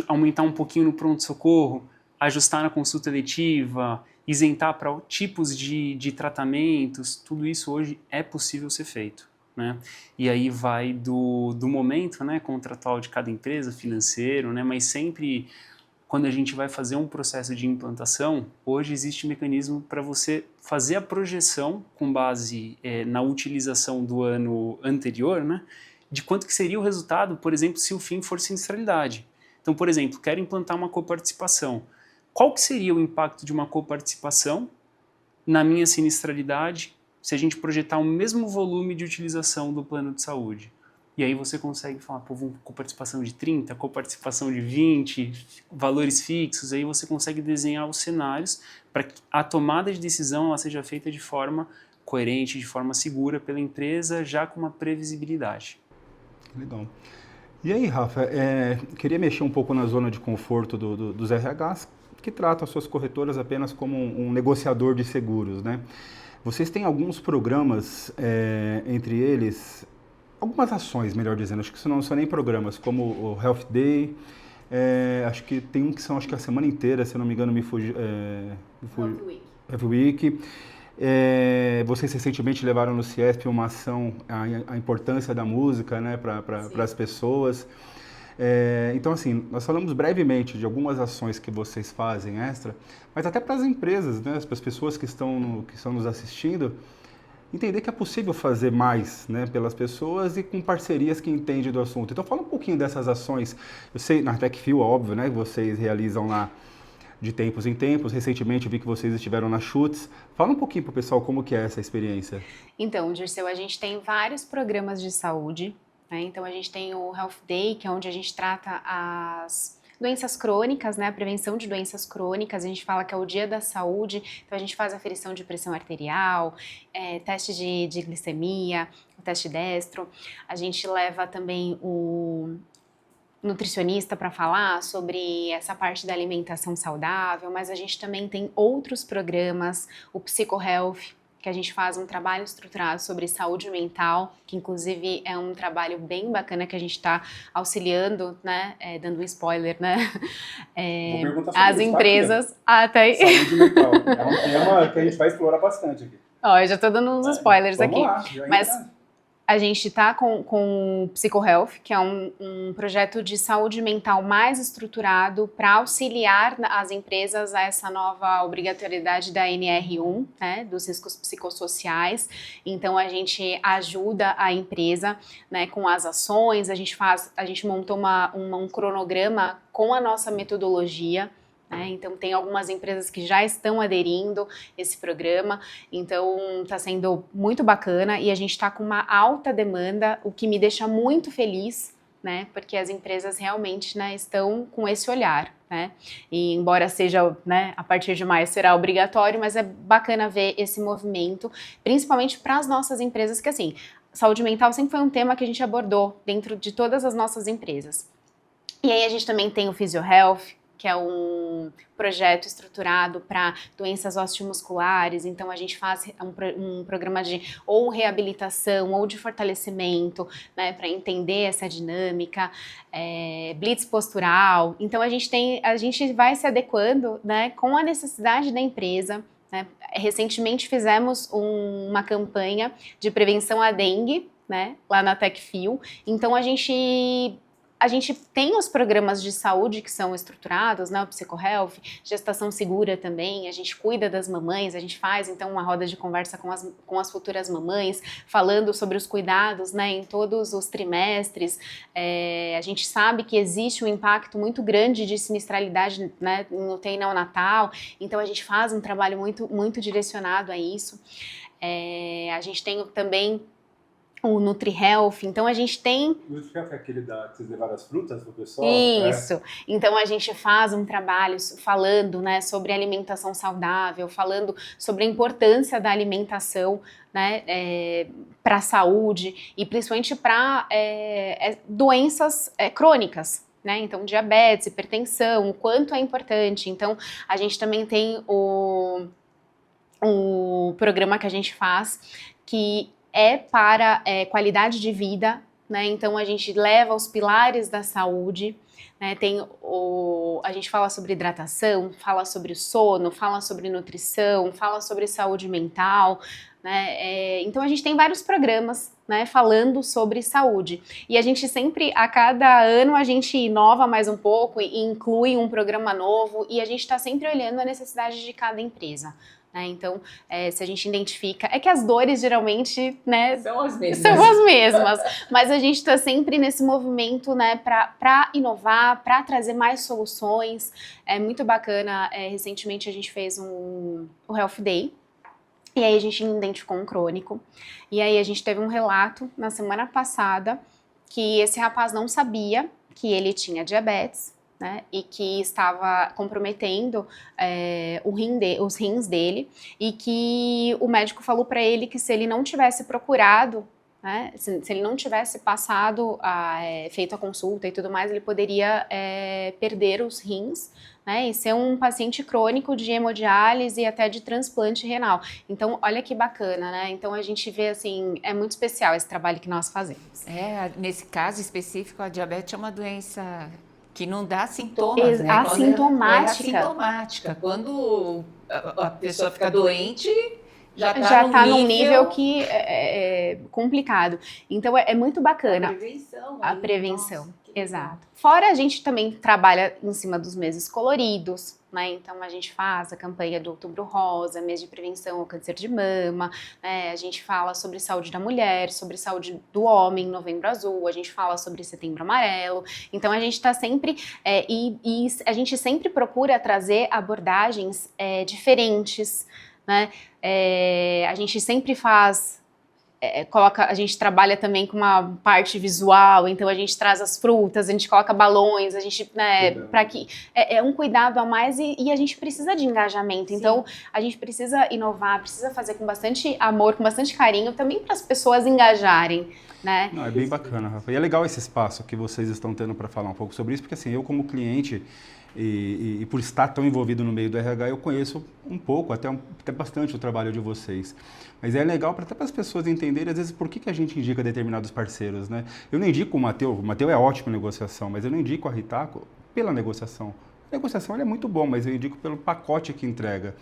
aumentar um pouquinho no pronto-socorro, ajustar na consulta eletiva, isentar para tipos de tratamentos, tudo isso hoje é possível ser feito, né? E aí vai do momento, né, contratual de cada empresa, financeiro, né, mas sempre quando a gente vai fazer um processo de implantação, hoje existe mecanismo para você fazer a projeção com base na utilização do ano anterior, né, de quanto que seria o resultado, por exemplo, se o fim for sinistralidade. Então, por exemplo, quero implantar uma coparticipação. Qual que seria o impacto de uma coparticipação na minha sinistralidade se a gente projetar o mesmo volume de utilização do plano de saúde? E aí você consegue falar, pô, coparticipação de 30, coparticipação de 20, valores fixos, aí você consegue desenhar os cenários para que a tomada de decisão ela seja feita de forma coerente, de forma segura pela empresa, já com uma previsibilidade. Legal. E aí, Rafa, queria mexer um pouco na zona de conforto dos RHs, que tratam as suas corretoras apenas como um negociador de seguros, né? Vocês têm alguns programas, entre eles, algumas ações, melhor dizendo, acho que isso não são nem programas, como o Health Day, acho que tem um que são, acho que a semana inteira, se eu não me engano, Health Week. Vocês recentemente levaram no CIESP uma ação, a importância da música, né, para as pessoas. Então, assim, nós falamos brevemente de algumas ações que vocês fazem extra, mas até para as empresas, né, para as pessoas que estão nos assistindo, entender que é possível fazer mais, né, pelas pessoas e com parcerias que entendem do assunto. Então, fala um pouquinho dessas ações. Eu sei, na TechFeel, óbvio, né, que vocês realizam lá de tempos em tempos. Recentemente eu vi que vocês estiveram na Chutes. Fala um pouquinho para o pessoal como que é essa experiência. Então, Dirceu, a gente tem vários programas de saúde, né? Então, a gente tem o Health Day, que é onde a gente trata as doenças crônicas, né? A prevenção de doenças crônicas. A gente fala que é o dia da saúde, então a gente faz aferição de pressão arterial, teste de glicemia, o teste destro. A gente leva também o nutricionista para falar sobre essa parte da alimentação saudável, mas a gente também tem outros programas, o PsicoHealth, que a gente faz um trabalho estruturado sobre saúde mental, que inclusive é um trabalho bem bacana que a gente está auxiliando, né, dando um spoiler, né, as empresas até... Saúde mental, é um tema que a gente vai explorar bastante aqui. Ó, eu já estou dando uns spoilers Vamos aqui, lá, mas A gente está com o PsicoHealth, que é um projeto de saúde mental mais estruturado para auxiliar as empresas a essa nova obrigatoriedade da NR1, né, dos riscos psicossociais. Então, a gente ajuda a empresa, né, com as ações, a gente montou um cronograma com a nossa metodologia. Então, tem algumas empresas que já estão aderindo esse programa, então está sendo muito bacana e a gente está com uma alta demanda, o que me deixa muito feliz, né, porque as empresas realmente, né, estão com esse olhar, né, e embora seja, né, a partir de maio será obrigatório, mas é bacana ver esse movimento, principalmente para as nossas empresas, que assim, saúde mental sempre foi um tema que a gente abordou dentro de todas as nossas empresas. E aí a gente também tem o PhysioHealth, que é um projeto estruturado para doenças osteomusculares, então a gente faz um programa de ou reabilitação ou de fortalecimento, né, para entender essa dinâmica, blitz postural, então a gente vai se adequando, né, com a necessidade da empresa, né. Recentemente fizemos uma campanha de prevenção à dengue, né, lá na Techfil, então a gente tem os programas de saúde que são estruturados, né, o PsicoHealth, gestação segura também, a gente cuida das mamães, a gente faz então uma roda de conversa com as futuras mamães, falando sobre os cuidados, né, em todos os trimestres. A gente sabe que existe um impacto muito grande de sinistralidade, né, no UTI neonatal, então a gente faz um trabalho muito, muito direcionado a isso. A gente tem também o NutriHealth, então a gente tem... O NutriHealth é aquele que vocês levaram as frutas pro pessoal? Isso, então a gente faz um trabalho falando, né, sobre alimentação saudável, falando sobre a importância da alimentação, né, para a saúde e principalmente para doenças crônicas, né, então diabetes, hipertensão, o quanto é importante. Então a gente também tem o programa que a gente faz que é para qualidade de vida, né? Então a gente leva os pilares da saúde, né? A gente fala sobre hidratação, fala sobre o sono, fala sobre nutrição, fala sobre saúde mental, né? Então a gente tem vários programas, né, falando sobre saúde. E a gente sempre, a cada ano, a gente inova mais um pouco e inclui um programa novo e a gente está sempre olhando a necessidade de cada empresa. Então, se a gente identifica... É que as dores, geralmente, né, são as mesmas. Mas a gente está sempre nesse movimento, né, para inovar, para trazer mais soluções. É muito bacana. Recentemente, a gente fez o Health Day. E aí, a gente identificou um crônico. E aí, a gente teve um relato, na semana passada, que esse rapaz não sabia que ele tinha diabetes, né, e que estava comprometendo os rins dele, e que o médico falou para ele que se ele não tivesse procurado, né, se ele não tivesse passado, feito a consulta e tudo mais, ele poderia perder os rins, né, e ser um paciente crônico de hemodiálise e até de transplante renal. Então, olha que bacana, né? Então, a gente vê, assim, é muito especial esse trabalho que nós fazemos. Nesse caso específico, a diabetes é uma doença que não dá sintomas, né? Assintomática. É assintomática. Quando a pessoa fica doente, já está num nível que é complicado. Então, é muito bacana. A prevenção. Nossa, exato. Fora, a gente também trabalha em cima dos meses coloridos, né? Então, a gente faz a campanha do Outubro Rosa, mês de prevenção ao câncer de mama, né? A gente fala sobre saúde da mulher, sobre saúde do homem, Novembro Azul, a gente fala sobre Setembro Amarelo. Então, a gente está sempre... e a gente sempre procura trazer abordagens diferentes, né? A gente sempre faz... a gente trabalha também com uma parte visual, então a gente traz as frutas, a gente coloca balões, a gente, né, para que é um cuidado a mais e a gente precisa de engajamento. Sim. Então a gente precisa inovar, precisa fazer com bastante amor, com bastante carinho, também para as pessoas engajarem, né? Não, é bem bacana, Rafa. E é legal esse espaço que vocês estão tendo para falar um pouco sobre isso, porque assim, eu como cliente e por estar tão envolvido no meio do RH, eu conheço um pouco, até bastante o trabalho de vocês. Mas é legal até para as pessoas entenderem, às vezes, por que a gente indica determinados parceiros, né? Eu não indico o Matteo é ótimo em negociação, mas eu não indico a Ritaco pela negociação. A negociação é muito bom, mas eu indico pelo pacote que entrega.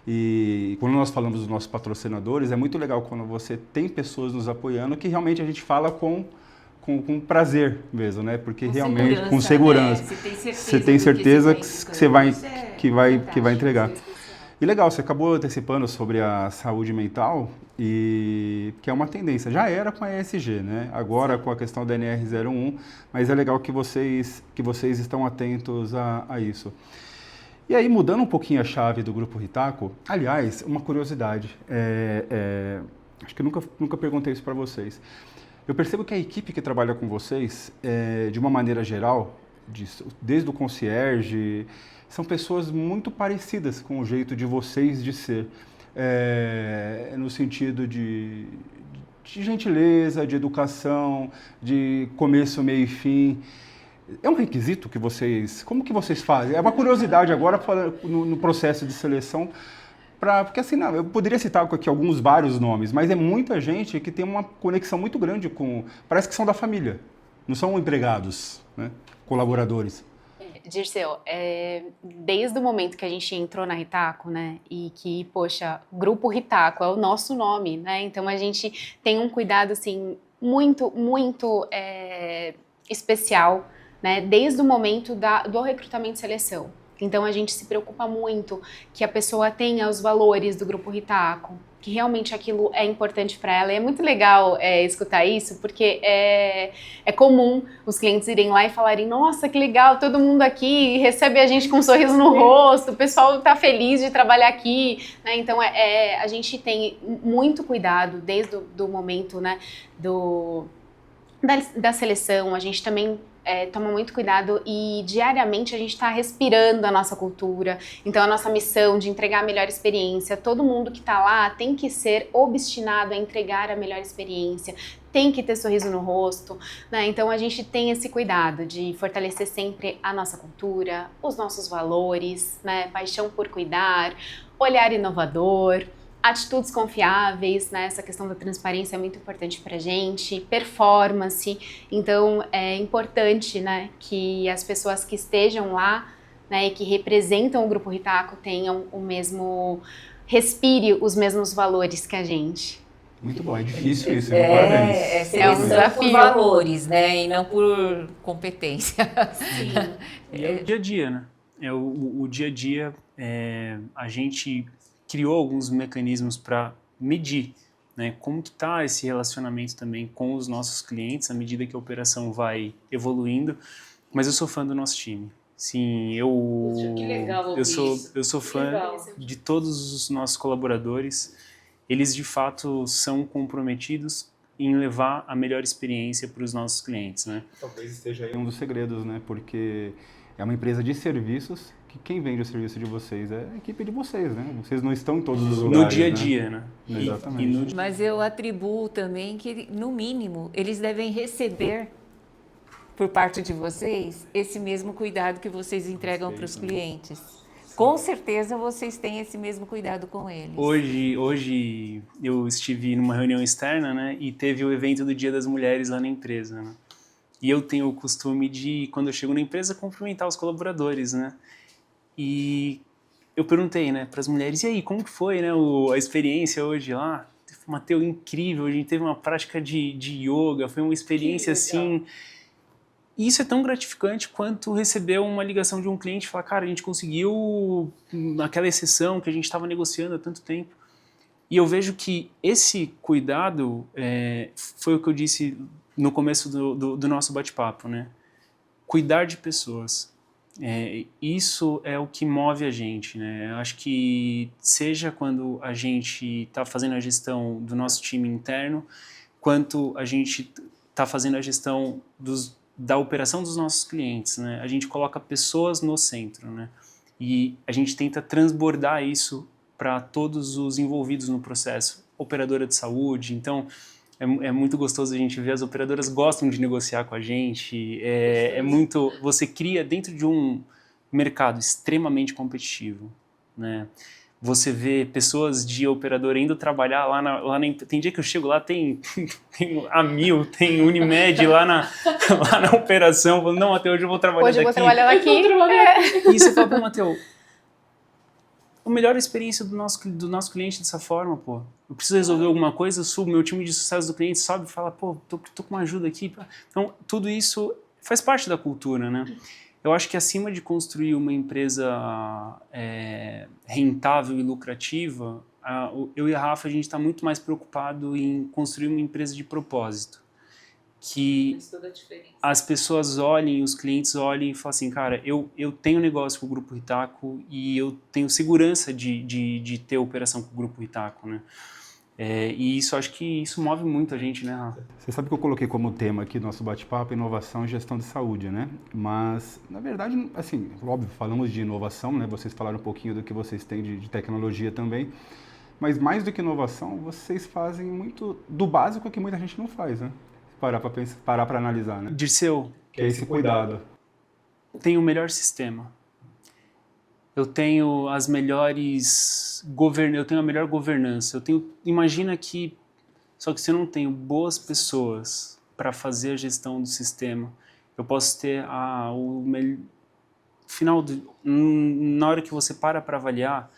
E quando nós falamos dos nossos patrocinadores, é muito legal quando você tem pessoas nos apoiando que realmente a gente fala com prazer mesmo, né? Porque realmente com segurança, né? você tem certeza que você vai fantástico. entregar. E legal, você acabou antecipando sobre a saúde mental e que é uma tendência. Já era com a ESG, né? Agora com a questão da NR01, mas é legal que vocês estão atentos a isso. E aí, mudando um pouquinho a chave do Grupo Ritaco, aliás, uma curiosidade, acho que eu nunca perguntei isso para vocês. Eu percebo que a equipe que trabalha com vocês, de uma maneira geral, desde o concierge, são pessoas muito parecidas com o jeito de vocês de ser, no sentido de gentileza, de educação, de começo, meio e fim. É um requisito que como que vocês fazem? É uma curiosidade agora no processo de seleção, porque assim, não, eu poderia citar aqui vários nomes, mas é muita gente que tem uma conexão muito grande parece que são da família, não são empregados, né? Colaboradores. Dirceu, desde o momento que a gente entrou na Ritaco, né, e que, poxa, Grupo Ritaco é o nosso nome, né, então a gente tem um cuidado, assim, muito, muito especial, né, desde o momento do recrutamento e seleção. Então a gente se preocupa muito que a pessoa tenha os valores do Grupo Ritaco, que realmente aquilo é importante para ela. E é muito legal escutar isso, porque é comum os clientes irem lá e falarem: nossa, que legal, todo mundo aqui recebe a gente com um sorriso no rosto, o pessoal está feliz de trabalhar aqui, né? Então a gente tem muito cuidado desde o momento, né, da seleção. A gente também toma muito cuidado e diariamente a gente está respirando a nossa cultura. Então a nossa missão de entregar a melhor experiência, todo mundo que está lá tem que ser obstinado a entregar a melhor experiência, tem que ter sorriso no rosto, né? Então a gente tem esse cuidado de fortalecer sempre a nossa cultura, os nossos valores, né? Paixão por cuidar, olhar inovador, atitudes confiáveis, né? Essa questão da transparência é muito importante pra gente, performance. Então é importante, né, que as pessoas que estejam lá, né, e que representam o Grupo Ritaco tenham respire os mesmos valores que a gente. Muito bom, é difícil isso, parabéns. É um desafio por valores, né, e não por competência. Sim. E é o dia a dia, né? O dia a dia, a gente criou alguns mecanismos para medir, né, como que está esse relacionamento também com os nossos clientes à medida que a operação vai evoluindo, mas eu sou fã do nosso time. Sim, Que legal ouvir eu sou fã de todos os nossos colaboradores. Eles de fato são comprometidos em levar a melhor experiência para os nossos clientes, né? Talvez esteja aí um dos segredos, né? Porque é uma empresa de serviços que quem vende o serviço de vocês é a equipe de vocês, né? Vocês não estão em todos os lugares, no dia a dia, né? Exatamente. Mas eu atribuo também que, no mínimo, eles devem receber, por parte de vocês, esse mesmo cuidado que vocês entregam para os clientes. Com certeza vocês têm esse mesmo cuidado com eles. Hoje eu estive numa reunião externa, né? E teve o evento do Dia das Mulheres lá na empresa, né? E eu tenho o costume de, quando eu chego na empresa, cumprimentar os colaboradores, né? E eu perguntei, né, para as mulheres: e aí, como que foi, né, a experiência hoje lá? Mateu, incrível, a gente teve uma prática de yoga, foi uma experiência assim. E isso é tão gratificante quanto receber uma ligação de um cliente e falar: cara, a gente conseguiu aquela exceção que a gente estava negociando há tanto tempo. E eu vejo que esse cuidado foi o que eu disse no começo do nosso bate-papo, né? Cuidar de pessoas. Isso é o que move a gente, né? Eu acho que seja quando a gente está fazendo a gestão do nosso time interno, quanto a gente está fazendo a gestão da operação dos nossos clientes, né? A gente coloca pessoas no centro, né? E a gente tenta transbordar isso para todos os envolvidos no processo. Operadora de saúde, então é muito gostoso a gente ver, as operadoras gostam de negociar com a gente, você cria dentro de um mercado extremamente competitivo, né? Você vê pessoas de operador indo trabalhar tem dia que eu chego lá, tem a Mil, tem Unimed lá na operação, falando, não, Matheus, hoje eu vou trabalhar Hoje eu vou daqui. trabalhar aqui. E você fala, pô, Matheus, a melhor experiência do nosso cliente dessa forma, pô. Eu preciso resolver alguma coisa, eu subo, meu time de sucesso do cliente sobe e fala, pô, tô com uma ajuda aqui. Então, tudo isso faz parte da cultura, né? Eu acho que acima de construir uma empresa rentável e lucrativa, eu e a Rafa, a gente está muito mais preocupado em construir uma empresa de propósito. Que as pessoas olhem, os clientes olhem e falem assim, cara, eu tenho negócio com o Grupo Ritaco e eu tenho segurança de ter operação com o Grupo Ritaco, né? E isso, acho que isso move muito a gente, né, Rafa? Você sabe que eu coloquei como tema aqui do nosso bate-papo inovação e gestão de saúde, né? Mas, na verdade, assim, óbvio, falamos de inovação, né? Vocês falaram um pouquinho do que vocês têm de tecnologia também. Mas mais do que inovação, vocês fazem muito do básico que muita gente não faz, né? Parar para analisar, né? Dirceu, Que é esse cuidado. tem o melhor sistema. Eu tenho as melhores eu tenho a melhor governança. Imagina que só que se eu não tenho boas pessoas para fazer a gestão do sistema, eu posso ter na hora que você para avaliar,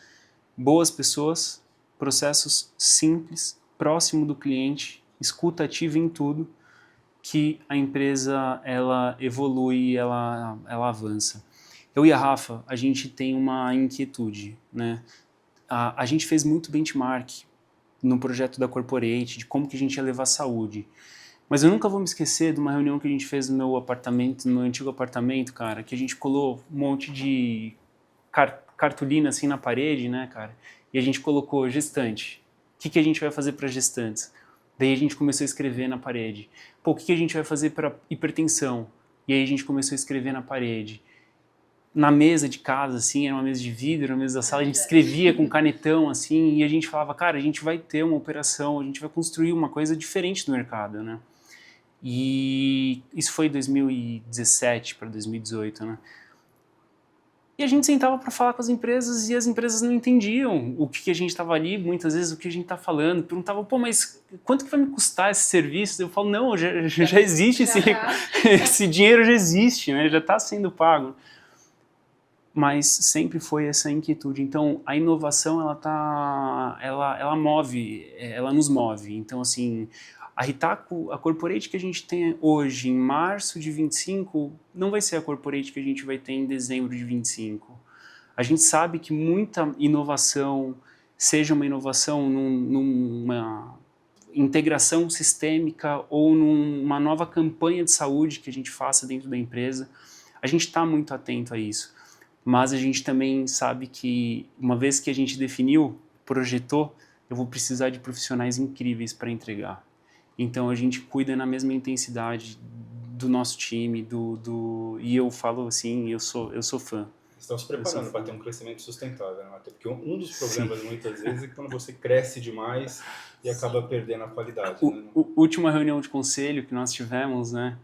boas pessoas, processos simples, próximo do cliente, escuta ativa em tudo, que a empresa ela evolui, ela avança. Eu e a Rafa, a gente tem uma inquietude, né? A gente fez muito benchmark no projeto da Corporate, de como que a gente ia levar a saúde. Mas eu nunca vou me esquecer de uma reunião que a gente fez no meu apartamento, no meu antigo apartamento, cara, que a gente colou um monte de cartolina assim na parede, né, cara? E a gente colocou gestante. O que a gente vai fazer para gestantes? Daí a gente começou a escrever na parede. Pô, o que a gente vai fazer para hipertensão? E aí a gente começou a escrever na parede. Na mesa de casa, assim, era uma mesa de vidro, na mesa da sala, a gente escrevia com canetão, assim, e a gente falava, cara, a gente vai ter uma operação, a gente vai construir uma coisa diferente no mercado, né? E isso foi 2017 para 2018, né? E a gente sentava para falar com as empresas e as empresas não entendiam o que a gente estava ali, muitas vezes o que a gente está falando. Perguntavam, pô, mas quanto que vai me custar esse serviço? Eu falo, não, já existe esse dinheiro já existe, né? Já está sendo pago. Mas sempre foi essa inquietude. Então, a inovação, ela move, ela nos move. Então, assim, a Ritaco, a corporate que a gente tem hoje, em março de 25, não vai ser a corporate que a gente vai ter em dezembro de 25. A gente sabe que muita inovação, seja uma inovação numa integração sistêmica ou numa nova campanha de saúde que a gente faça dentro da empresa, a gente está muito atento a isso. Mas a gente também sabe que, uma vez que a gente definiu, projetou, eu vou precisar de profissionais incríveis para entregar. Então a gente cuida na mesma intensidade do nosso time, e eu falo assim, eu sou fã. Estão se preparando para ter um crescimento sustentável, né, Matheus? Porque um dos problemas muitas vezes é quando você cresce demais e acaba perdendo a qualidade. Última reunião de conselho que nós tivemos, né?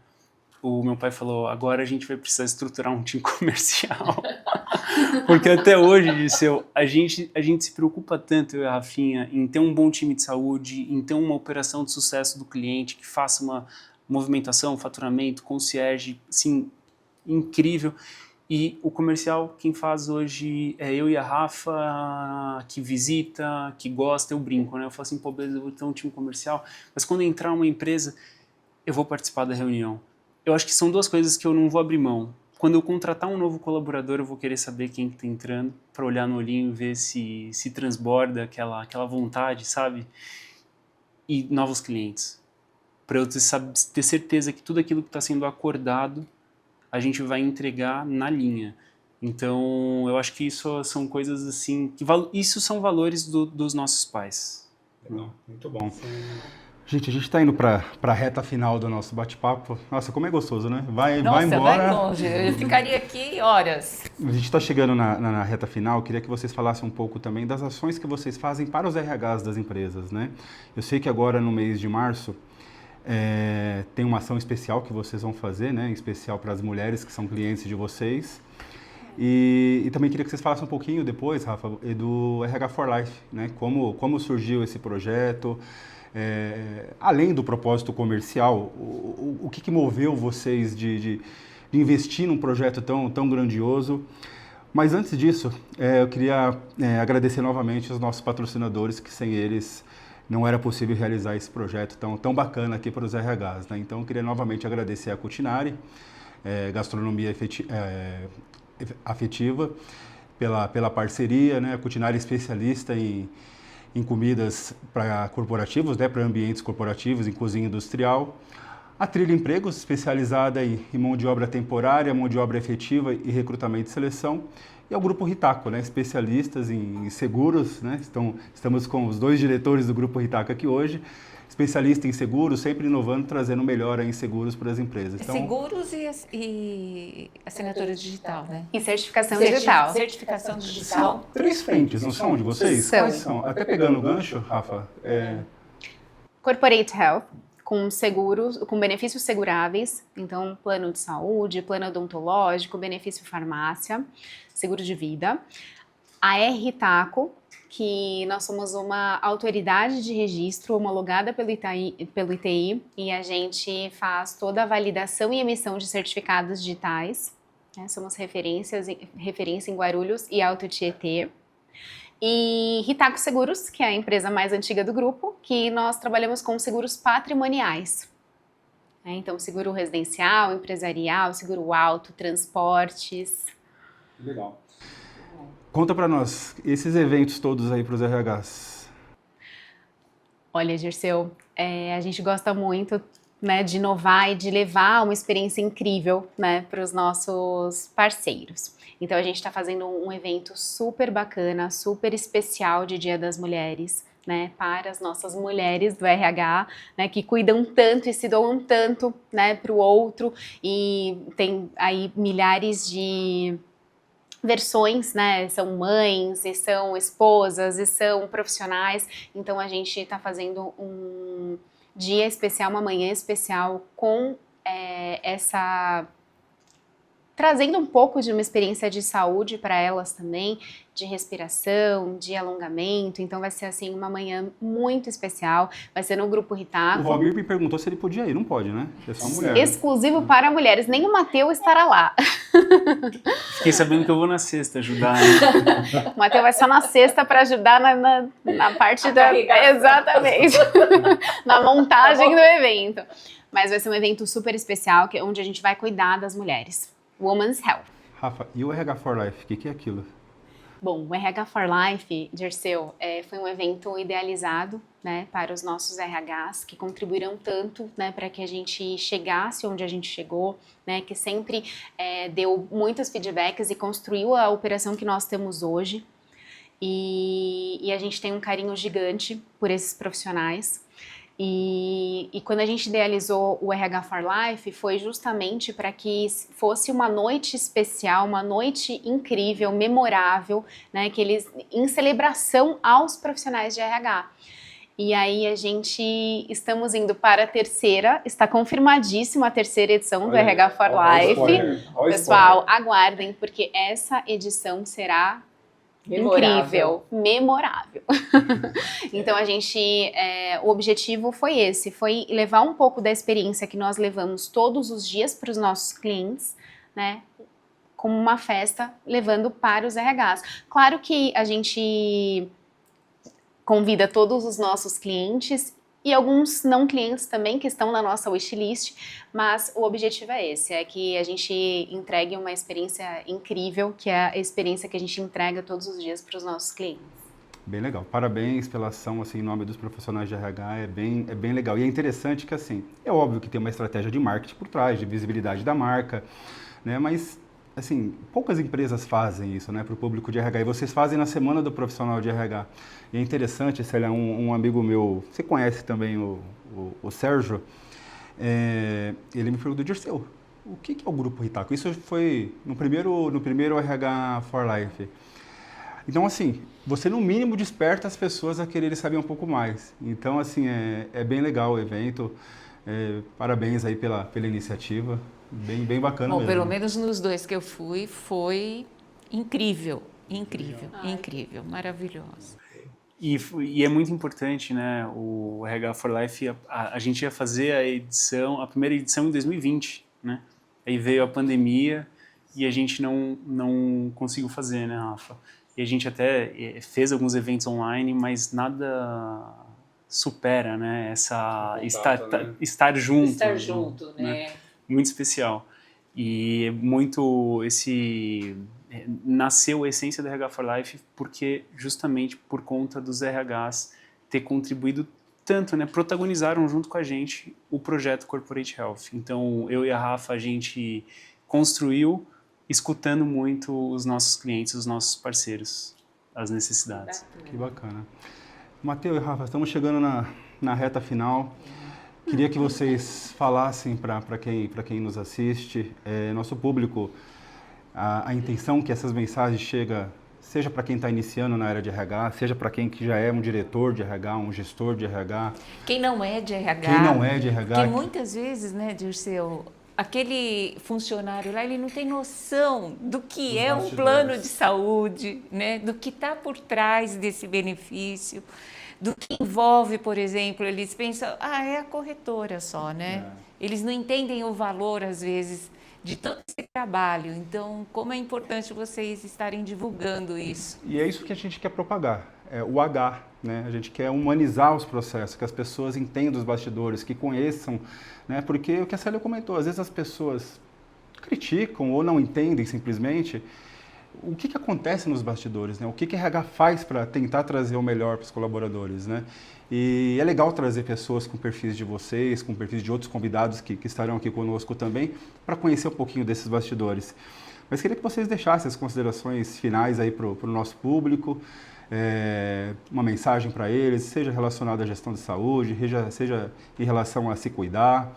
O meu pai falou, agora a gente vai precisar estruturar um time comercial. Porque até hoje, Dirceu, a gente se preocupa tanto, eu e a Rafinha, em ter um bom time de saúde, em ter uma operação de sucesso do cliente, que faça uma movimentação, faturamento, concierge, assim, incrível. E o comercial, quem faz hoje é eu e a Rafa, que visita, que gosta, eu brinco, né? Eu falo assim, pô, beleza, eu vou ter um time comercial, mas quando entrar uma empresa, eu vou participar da reunião. Eu acho que são duas coisas que eu não vou abrir mão. Quando eu contratar um novo colaborador, eu vou querer saber quem está entrando, para olhar no olhinho e ver se transborda aquela vontade, sabe? E novos clientes. Para eu ter certeza que tudo aquilo que está sendo acordado, a gente vai entregar na linha. Então, eu acho que isso são coisas assim, isso são valores dos nossos pais. Legal, muito bom. Gente, a gente está indo para a reta final do nosso bate-papo. Nossa, como é gostoso, né? Vai Nossa, embora. vai longe. Eu ficaria aqui horas. A gente está chegando na reta final. Queria que vocês falassem um pouco também das ações que vocês fazem para os RHs das empresas, né? Eu sei que agora, no mês de março, tem uma ação especial que vocês vão fazer, né? Em especial para as mulheres que são clientes de vocês. E também queria que vocês falassem um pouquinho depois, Rafa, do RH for Life, né? Como surgiu esse projeto, além do propósito comercial, o que moveu vocês de investir num projeto tão grandioso? Mas antes disso, eu queria agradecer novamente os nossos patrocinadores, que sem eles não era possível realizar esse projeto tão bacana aqui para os RHs, né? Então, eu queria novamente agradecer a Cutinari, Gastronomia Afetiva, pela parceria, né? A Cutinari é especialista em comidas para corporativos, né? Para ambientes corporativos, em cozinha industrial. A Trilha Empregos, especializada em mão de obra temporária, mão de obra efetiva e recrutamento e seleção. E ao Grupo Ritaco, né? Especialistas em seguros, né? Estamos com os 2 diretores do Grupo Ritaco aqui hoje. Especialista em seguros, sempre inovando, trazendo melhora em seguros para as empresas. Então, seguros e assinatura digital, né? E certificação digital. Certificação digital. 3 frentes, não são de vocês? São. Quais são? Até pegando o gancho, Rafa. Corporate Health, com seguros, com benefícios seguráveis, então plano de saúde, plano odontológico, benefício farmácia, seguro de vida. A Ritaco, que nós somos uma autoridade de registro homologada pelo ITI e a gente faz toda a validação e emissão de certificados digitais, né? Somos referência em Guarulhos e Alto Tietê. E Ritaco Seguros, que é a empresa mais antiga do grupo, que nós trabalhamos com seguros patrimoniais. Então, seguro residencial, empresarial, seguro auto, transportes. Legal. Conta para nós, esses eventos todos aí para os RHs. Olha, Dirceu, a gente gosta muito, né, de inovar e de levar uma experiência incrível, né, para os nossos parceiros. Então, a gente está fazendo um evento super bacana, super especial de Dia das Mulheres, né, para as nossas mulheres do RH, né, que cuidam tanto e se doam tanto, né, para o outro, e tem aí milhares de versões, né, são mães, e são esposas, e são profissionais, então a gente está fazendo um dia especial, uma manhã especial com trazendo um pouco de uma experiência de saúde para elas também, de respiração, de alongamento, então vai ser assim uma manhã muito especial, vai ser no Grupo Ritaco. O Valmir me perguntou se ele podia ir, não pode, né? É só mulher. Exclusivo para mulheres, nem o Matheus estará lá. Fiquei sabendo que eu vou na sexta ajudar, né? O Matheus vai só na sexta para ajudar na parte da... Exatamente. Na montagem do evento. Mas vai ser um evento super especial, onde a gente vai cuidar das mulheres. Women's Health. Rafa, e o RH for Life, o que é aquilo? Bom, o RH for Life, Dirceu, foi um evento idealizado, né, para os nossos RHs, que contribuíram tanto, né, para que a gente chegasse onde a gente chegou, né, que sempre deu muitos feedbacks e construiu a operação que nós temos hoje. E a gente tem um carinho gigante por esses profissionais. E quando a gente idealizou o RH for Life, foi justamente para que fosse uma noite especial, uma noite incrível, memorável, né, que eles, em celebração aos profissionais de RH. E aí estamos indo para a terceira, está confirmadíssima a terceira edição do RH for Life. Pessoal, aguardem, porque essa edição será incrível, memorável. Então o objetivo foi esse, foi levar um pouco da experiência que nós levamos todos os dias para os nossos clientes, né, como uma festa, levando para os RHs. Claro que a gente convida todos os nossos clientes e alguns não clientes também que estão na nossa wishlist, mas o objetivo é esse, é que a gente entregue uma experiência incrível, que é a experiência que a gente entrega todos os dias para os nossos clientes. Bem legal, parabéns pela ação, assim, em nome dos profissionais de RH, é bem legal. E é interessante que, assim, é óbvio que tem uma estratégia de marketing por trás, de visibilidade da marca, né, mas, assim, poucas empresas fazem isso, né, para o público de RH, e vocês fazem na Semana do Profissional de RH. E é interessante, Célia, um amigo meu, você conhece também o Sérgio, ele me perguntou, Dirceu, o que é o Grupo Ritaco? Isso foi no primeiro RH for Life. Então, assim, você no mínimo desperta as pessoas a quererem saber um pouco mais. Então, assim, é bem legal o evento, parabéns aí pela iniciativa, bem bacana. Bom, mesmo. pelo menos nos 2 que eu fui, foi incrível, incrível, maravilhosa. E é muito importante, né, o RH for Life, a gente ia fazer a primeira edição em 2020, né? Aí veio a pandemia e a gente não conseguiu fazer, né, Rafa? E a gente até fez alguns eventos online, mas nada supera, né, essa estar junto. Estar junto, né? Muito especial. E nasceu a essência do RH for Life porque justamente por conta dos RHs ter contribuído tanto, né, protagonizaram junto com a gente o projeto Corporate Health. Então, eu e a Rafa, a gente construiu escutando muito os nossos clientes, os nossos parceiros, as necessidades. Que bacana. Matheus e Rafa, estamos chegando na reta final. Queria que vocês falassem para quem nos assiste, nosso público, a intenção que essas mensagens chegam, seja para quem está iniciando na área de RH, seja para quem que já é um diretor de RH, um gestor de RH. Quem não é de RH. Quem não é de RH. Porque muitas vezes, né, Dirceu, aquele funcionário lá, ele não tem noção do que é um plano de saúde, né, do que está por trás desse benefício, do que envolve, por exemplo, eles pensam, é a corretora só, né? Eles não entendem o valor, às vezes, de todo esse trabalho. Então, como é importante vocês estarem divulgando isso. E é isso que a gente quer propagar, o H, né? A gente quer humanizar os processos, que as pessoas entendam os bastidores, que conheçam, né? Porque o que a Célia comentou, às vezes as pessoas criticam ou não entendem simplesmente o que acontece nos bastidores, né? O que a RH faz para tentar trazer o melhor para os colaboradores, né? E é legal trazer pessoas com perfis de vocês, com perfis de outros convidados que estarão aqui conosco também, para conhecer um pouquinho desses bastidores. Mas queria que vocês deixassem as considerações finais aí para o nosso público, uma mensagem para eles, seja relacionada à gestão de saúde, seja em relação a se cuidar.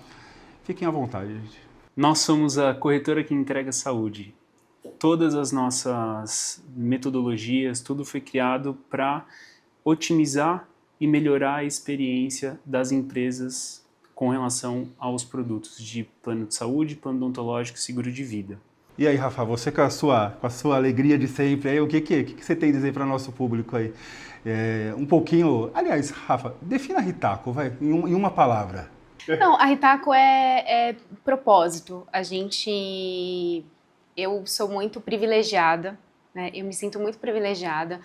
Fiquem à vontade, gente. Nós somos a corretora que entrega saúde. Todas as nossas metodologias, tudo foi criado para otimizar e melhorar a experiência das empresas com relação aos produtos de plano de saúde, plano odontológico e seguro de vida. E aí, Rafa, você com a sua alegria de sempre, aí, o que você tem a dizer para o nosso público aí? Um pouquinho... Aliás, Rafa, defina a Ritaco, vai, em uma palavra. Não, a Ritaco é propósito. Eu sou muito privilegiada, né? Eu me sinto muito privilegiada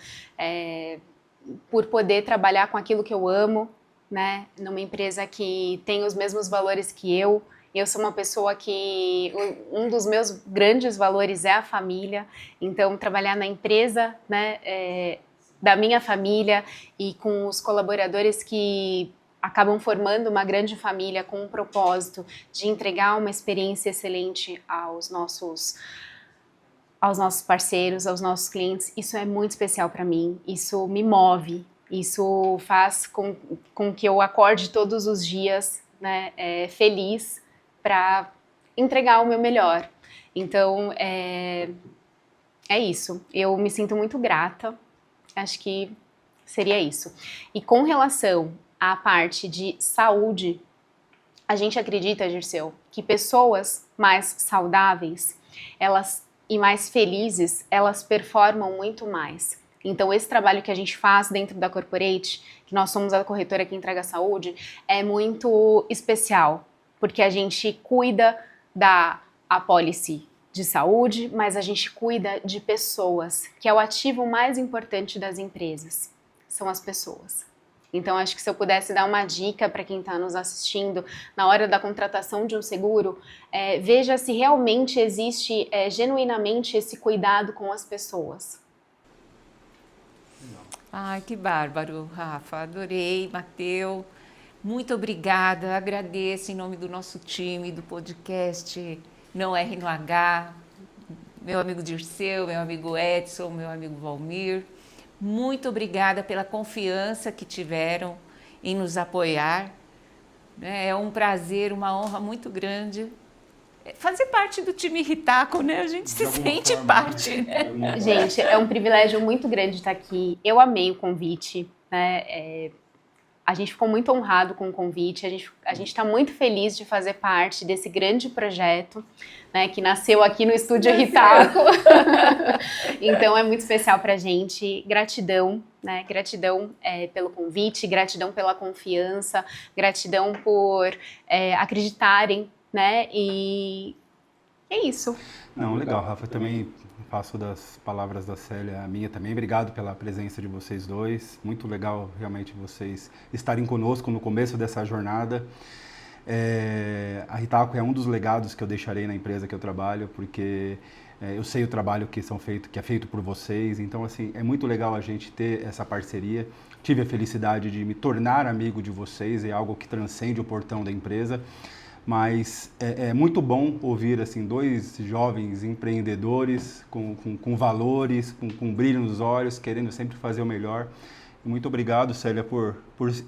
por poder trabalhar com aquilo que eu amo, né? Numa empresa que tem os mesmos valores que eu. Eu sou uma pessoa que um dos meus grandes valores é a família. Então, trabalhar na empresa, né, da minha família e com os colaboradores que acabam formando uma grande família com um propósito de entregar uma experiência excelente aos nossos parceiros, aos nossos clientes, isso é muito especial para mim, isso me move, isso faz com que eu acorde todos os dias, né, feliz para entregar o meu melhor. Então, é isso, eu me sinto muito grata, acho que seria isso. E com relação à parte de saúde, a gente acredita, Dirceu, que pessoas mais saudáveis, e mais felizes, elas performam muito mais. Então, esse trabalho que a gente faz dentro da Corporate, que nós somos a corretora que entrega saúde, é muito especial, porque a gente cuida da apólice de saúde, mas a gente cuida de pessoas, que é o ativo mais importante das empresas, são as pessoas. Então, acho que se eu pudesse dar uma dica para quem está nos assistindo, na hora da contratação de um seguro, veja se realmente existe genuinamente esse cuidado com as pessoas. Ai, que bárbaro, Rafa. Adorei, Matheus. Muito obrigada. Agradeço em nome do nosso time, do podcast Não Erre no H, meu amigo Dirceu, meu amigo Edson, meu amigo Valmir. Muito obrigada pela confiança que tiveram em nos apoiar. É um prazer, uma honra muito grande fazer parte do time Ritaco, né? A gente se sente parte, né? Gente, é um privilégio muito grande estar aqui. Eu amei o convite, né? A gente ficou muito honrado com o convite, a gente está muito feliz de fazer parte desse grande projeto, né, que nasceu aqui no Estúdio Ritaco. Então é muito especial para a gente. Gratidão, né? Gratidão pelo convite, gratidão pela confiança, gratidão por acreditarem, né? E é isso. Não, legal, Rafa. Eu também faço das palavras da Célia a minha também. Obrigado pela presença de vocês dois. Muito legal realmente vocês estarem conosco no começo dessa jornada. A Ritaco é um dos legados que eu deixarei na empresa que eu trabalho, porque eu sei o trabalho que é feito por vocês. Então, assim, é muito legal a gente ter essa parceria. Tive a felicidade de me tornar amigo de vocês, é algo que transcende o portão da empresa. Mas é muito bom ouvir assim, dois jovens empreendedores com valores, com brilho nos olhos, querendo sempre fazer o melhor. E muito obrigado, Célia, por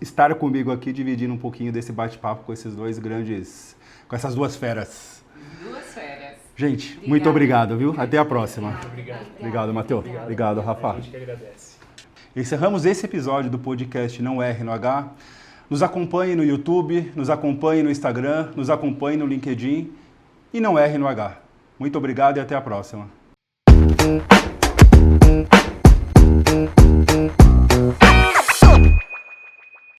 estar comigo aqui, dividindo um pouquinho desse bate-papo com esses dois grandes, com essas duas feras. Duas férias. Gente, muito obrigado, viu? Até a próxima. Muito obrigado. Obrigado, Matheus. Obrigado, Rafa. A gente que agradece. Encerramos esse episódio do podcast Não Erre no H. Nos acompanhe no YouTube, nos acompanhe no Instagram, nos acompanhe no LinkedIn e não erre no H. Muito obrigado e até a próxima.